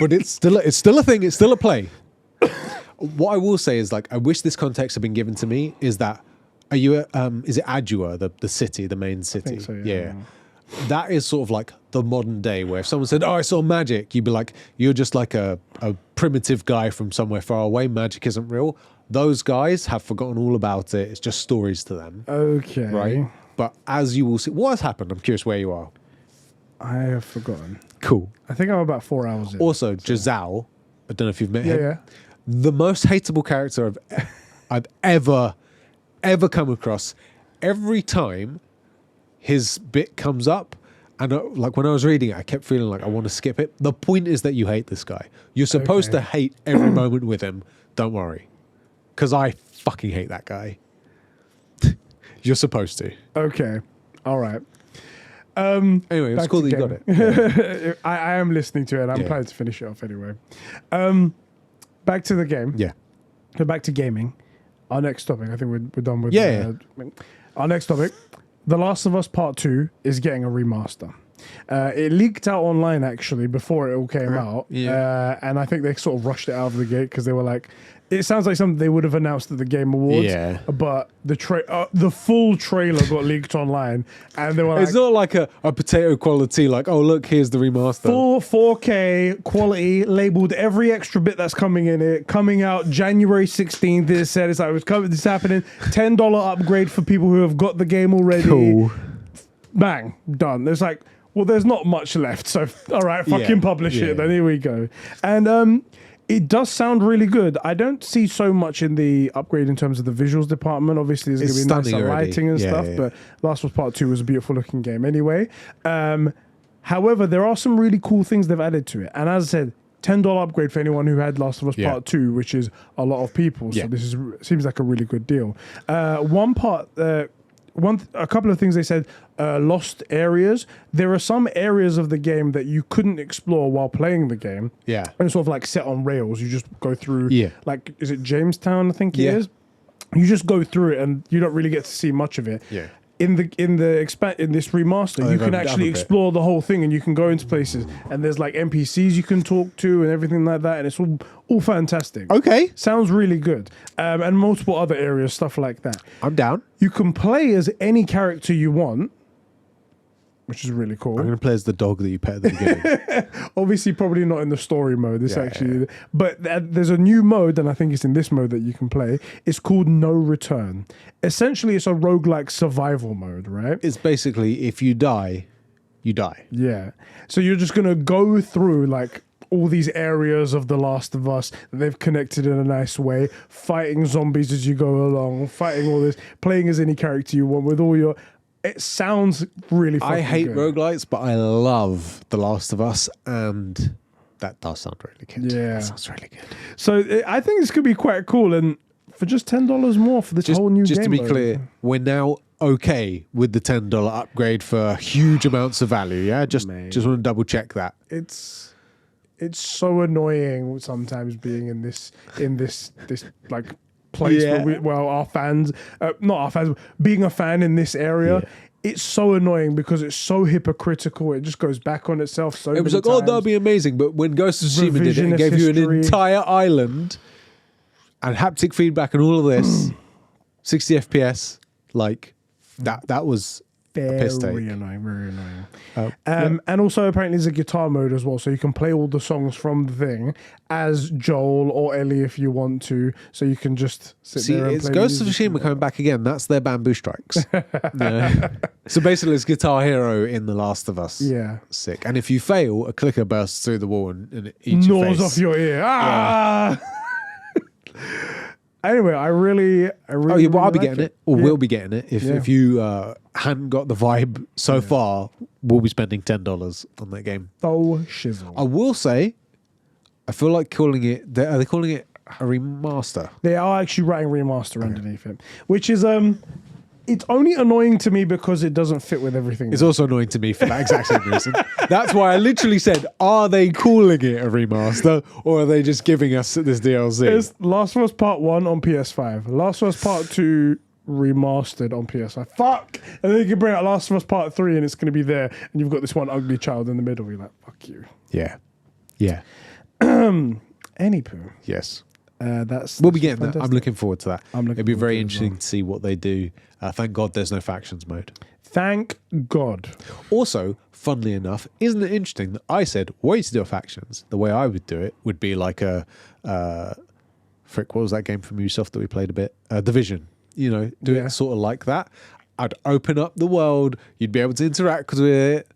But it's still a thing. It's still a play. What I will say is, like, I wish this context had been given to me. Is that are you? Is it Adua, the city, the main city? think so, yeah. That is sort of like the modern day, where if someone said, "Oh, I saw magic," you'd be like, "You're just like a primitive guy from somewhere far away. Magic isn't real." Those guys have forgotten all about it. It's just stories to them, Okay. right? But as you will see, what has happened? I'm curious where you are. I have forgotten. Cool. I think I'm about 4 hours in. Also, Giselle, I don't know if you've met Yeah, him. yeah. The most hateable character I've ever come across. Every time his bit comes up, and like when I was reading it, I kept feeling like I want to skip it. The point is that you hate this guy. You're supposed to hate every moment with him. Don't worry, because I fucking hate that guy. You're supposed to. Okay. All right. Anyway, it's Back cool to that you got game. it. I am listening to it. I'm Yeah. planning to finish it off anyway. Back to the game. Yeah. So back to gaming. Our next topic. I think we're done with. Yeah. Our next topic. The Last of Us Part 2 is getting a remaster. It leaked out online actually before it all came out. Yeah. And I think they sort of rushed it out of the gate because they were like, it sounds like something they would have announced at the Game Awards. Yeah. But the full trailer got leaked online, and they were like, It's not like a potato quality, like, oh, look, here's the remaster. full 4K quality, labeled every extra bit that's coming in it, coming out January 16th. It said it's like it's coming, this is happening. $10 upgrade for people who have got the game already. Cool. Bang, done. There's like, well, there's not much left, so all right, fucking publish yeah. it. Then here we go. And it does sound really good. I don't see so much in the upgrade in terms of the visuals department. Obviously, there's It's going to be nicer stunning already. lighting and Yeah, stuff, yeah. but Last of Us Part 2 was a beautiful looking game anyway. However, there are some really cool things they've added to it. And as I said, $10 upgrade for anyone who had Last of Us Yeah. Part 2, which is a lot of people. So Yeah. this seems like a really good deal. A couple of things they said, lost areas. There are some areas of the game that you couldn't explore while playing the game. Yeah. And it's sort of like set on rails. You just go through, Yeah. like, is it Jamestown, I think it Yeah. is? You just go through it and you don't really get to see much of it. Yeah. In this remaster, you they've can opened it up actually a bit. explore the whole thing and you can go into places and there's like NPCs you can talk to and everything like that, and it's all fantastic. Okay. Sounds really good. And multiple other areas, stuff like that. I'm down. You can play as any character you want, which is really cool. I'm going to play as the dog that you pet at the beginning. Obviously, probably not in the story mode. This Yeah, actually, but there's a new mode, and I think it's in this mode that you can play. It's called No Return. Essentially, it's a roguelike survival mode, right? It's basically, if you die, you die. Yeah. So you're just gonna go through like all these areas of The Last of Us that they've connected in a nice way, fighting zombies as you go along, fighting all this, playing as any character you want with all your. It sounds really fucking I hate good. roguelites, but I love The Last of Us, and that does sound really good. Yeah. That sounds really good. So I think this could be quite cool, and for just $10 more for this whole new game. Just to be mode. clear, we're now okay with the $10 upgrade for huge amounts of value. Yeah, just want to double check that. it's so annoying sometimes being in this like place Yeah. where our fans, not our fans, being a fan in this area. Yeah. It's so annoying because it's so hypocritical. It just goes back on itself so It was many like, oh, times. that'd be amazing. But when Ghost of Tsushima did it and Revisionist gave you an history. entire island and haptic feedback and all of this, 60 FPS, like that was a piss take. Very annoying, very annoying. Yeah. And also apparently there's a guitar mode as well, so you can play all the songs from the thing as Joel or Ellie if you want to. So you can just sit See, there and it's play Ghost of music. Tsushima coming back again. That's their bamboo strikes. Yeah. So basically, it's Guitar Hero in The Last of Us. Yeah, Sick. And if you fail, a clicker bursts through the wall and it eats your gnaws face. off your ear. Ah. Anyway, I really. Oh yeah, well, I'll be like getting it, or Yeah. we'll be getting it. Yeah. If you hadn't got the vibe so far, we'll be spending $10 on that game. Oh shizzle. I will say, I feel like calling it. Are they calling it a remaster? They are actually writing remaster underneath it, which is it's only annoying to me because it doesn't fit with everything. It's also annoying to me for that exact same reason. That's why I literally said, are they calling it a remaster or are they just giving us this DLC? It's Last of Us Part 1 on PS5, Last of Us Part 2 remastered on PS5. Fuck! And then you can bring out Last of Us Part 3 and it's going to be there, and you've got this one ugly child in the middle. You're like, fuck you. Yeah. Yeah. Anywho, Yes. that's We'll be getting that. I'm fantastic. looking forward to that. I'm looking It'd be forward very to it as interesting well. to see what they do. Thank God there's no factions mode. Thank God. Also, funnily enough, isn't it interesting that I said way to do a factions? The way I would do it would be like a frick. What was that game from Ubisoft that we played a bit? Division. You know, do Yeah. it sort of like that. I'd open up the world. You'd be able to interact with it.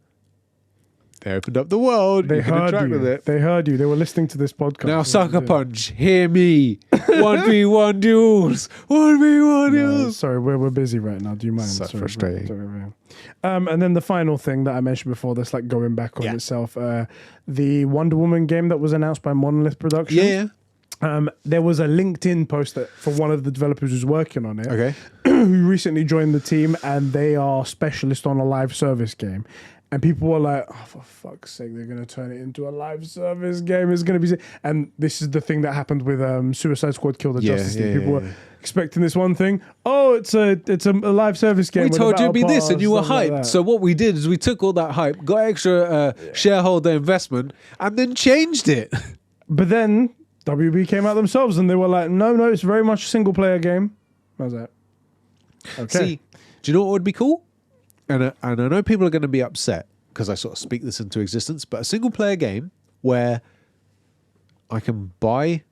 They opened up the world. They you can heard interact you. with it. They heard you. They were listening to this podcast. Now, Sucker Punch, hear me. 1v1 duels. 1v1 No, duels. sorry, we're busy right now. Do you mind? So Sorry, frustrating. sorry. And then the final thing that I mentioned before, that's like going back on Yeah. itself. The Wonder Woman game that was announced by Monolith Productions. Yeah. There was a LinkedIn post for one of the developers who's working on it, Okay. who recently joined the team, and they are specialist on a live service game. And people were like, oh, for fuck's sake, they're going to turn it into a live service game. It's going to be... And this is the thing that happened with Suicide Squad Kill the Yeah, Justice League. yeah, People yeah. were expecting this one thing. Oh, it's a live service game. We with a told you it'd be battle this and pass, you were stuff like hyped. that. So what we did is we took all that hype, got extra shareholder investment, and then changed it. But then WB came out themselves and they were like, no, it's very much a single player game. I was like, okay. See, do you know what would be cool? And I know people are going to be upset because I sort of speak this into existence, but a single player game where I can buy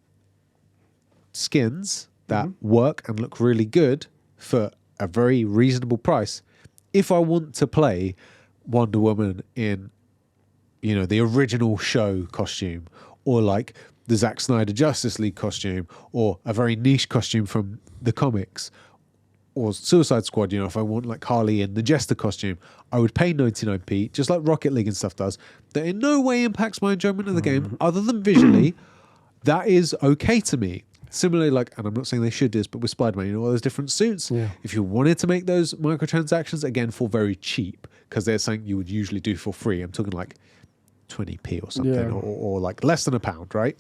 skins that work and look really good for a very reasonable price. If I want to play Wonder Woman in, you know, the original show costume, or like the Zack Snyder Justice League costume, or a very niche costume from the comics, or Suicide Squad, you know, if I want like Harley in the Jester costume, I would pay 99p, just like Rocket League and stuff does. That in no way impacts my enjoyment of the game, other than visually. That is okay to me. Similarly, like, and I'm not saying they should do this, but with Spider-Man, you know, all those different suits. Yeah. If you wanted to make those microtransactions, again, for very cheap, because they're something you would usually do for free. I'm talking like 20p or something, Yeah. or like less than £1, right?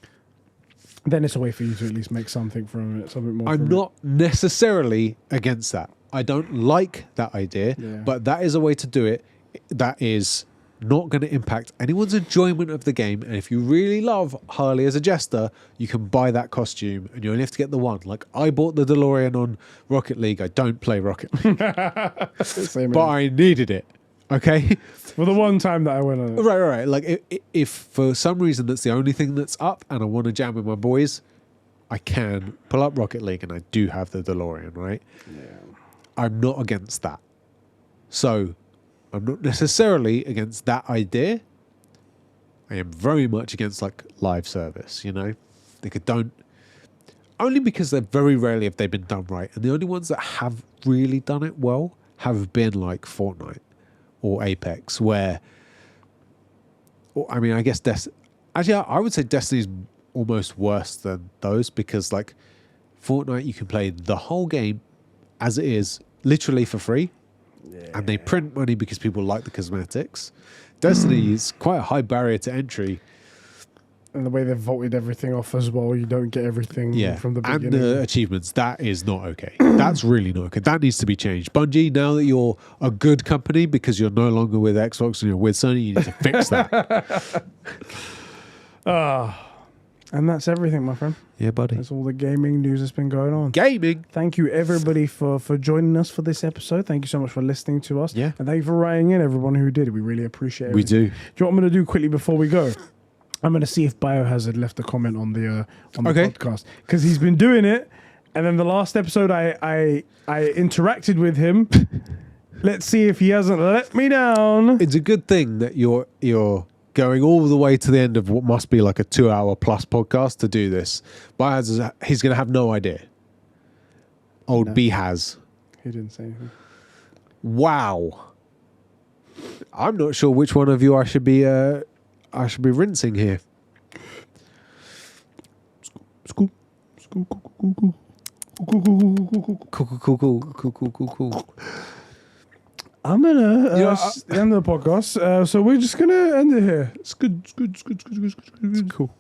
Then it's a way for you to at least make something from it, something more. I'm from not necessarily against that. I don't like that idea, Yeah. but that is a way to do it that is not going to impact anyone's enjoyment of the game. And if you really love Harley as a Jester, you can buy that costume and you only have to get the one. Like, I bought the DeLorean on Rocket League. I don't play Rocket League, it. Same but I needed it. Okay? for the one time that I went on it. Right. Like, if for some reason that's the only thing that's up and I want to jam with my boys, I can pull up Rocket League and I do have the DeLorean, right? Yeah. I'm not against that. So, I'm not necessarily against that idea. I am very much against like live service, you know? They don't, only because they're very rarely have they been done right. And the only ones that have really done it well have been like Fortnite or Apex, where, I mean, I guess actually, I would say Destiny's almost worse than those, because like Fortnite, you can play the whole game as it is, literally for free. And they print money because people like the cosmetics. Destiny is quite a high barrier to entry. And the way they've voted everything off as well, you don't get everything from the beginning. And the achievements, that is not okay. That's really not okay. That needs to be changed. Bungie, now that you're a good company because you're no longer with Xbox and you're with Sony, you need to fix that. And that's everything, my friend. Yeah, buddy. That's all the gaming news that's been going on. Gaming. Thank you, everybody, for joining us for this episode. Thank you so much for listening to us. Yeah. And thank you for writing in, everyone who did. We really appreciate it. We do. Do you know what I'm going to do quickly before we go? I'm going to see if Biohazard left a comment on the podcast, because he's been doing it. And then the last episode, I interacted with him. Let's see if he hasn't let me down. It's a good thing that you're going all the way to the end of what must be like a 2-hour plus podcast to do this. Biohazard, he's going to have no idea. Old B has. He didn't say anything. Wow. I'm not sure which one of you I should be rinsing here. Cool. I'm gonna end the podcast. So we're just gonna end it here. It's good. It's Cool.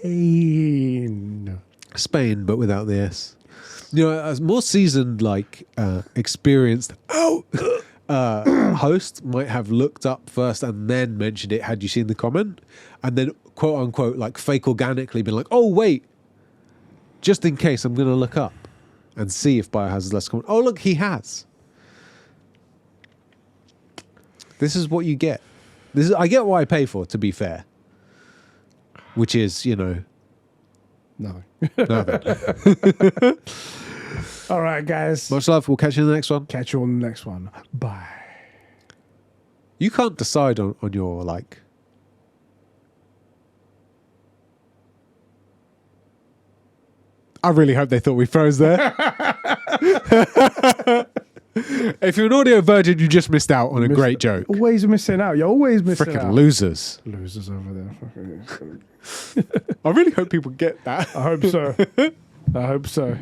Pain. Spain, but without the S. You know, a more seasoned, experienced host might have looked up first and then mentioned it had you seen the comment, and then quote unquote fake organically been like, oh wait, just in case I'm gonna look up and see if Biohazard less comment. Oh look, he has. This is what you get. I get what I pay for, to be fair. Which is, No. nothing. All right, guys. Much love. We'll catch you in the next one. Catch you on the next one. Bye. You can't decide on your I really hope they thought we froze there. If you're an audio virgin, you just missed out on a great joke. Always missing out. You're always missing out. Freaking losers. Losers over there. I really hope people get that. I hope so. I hope so.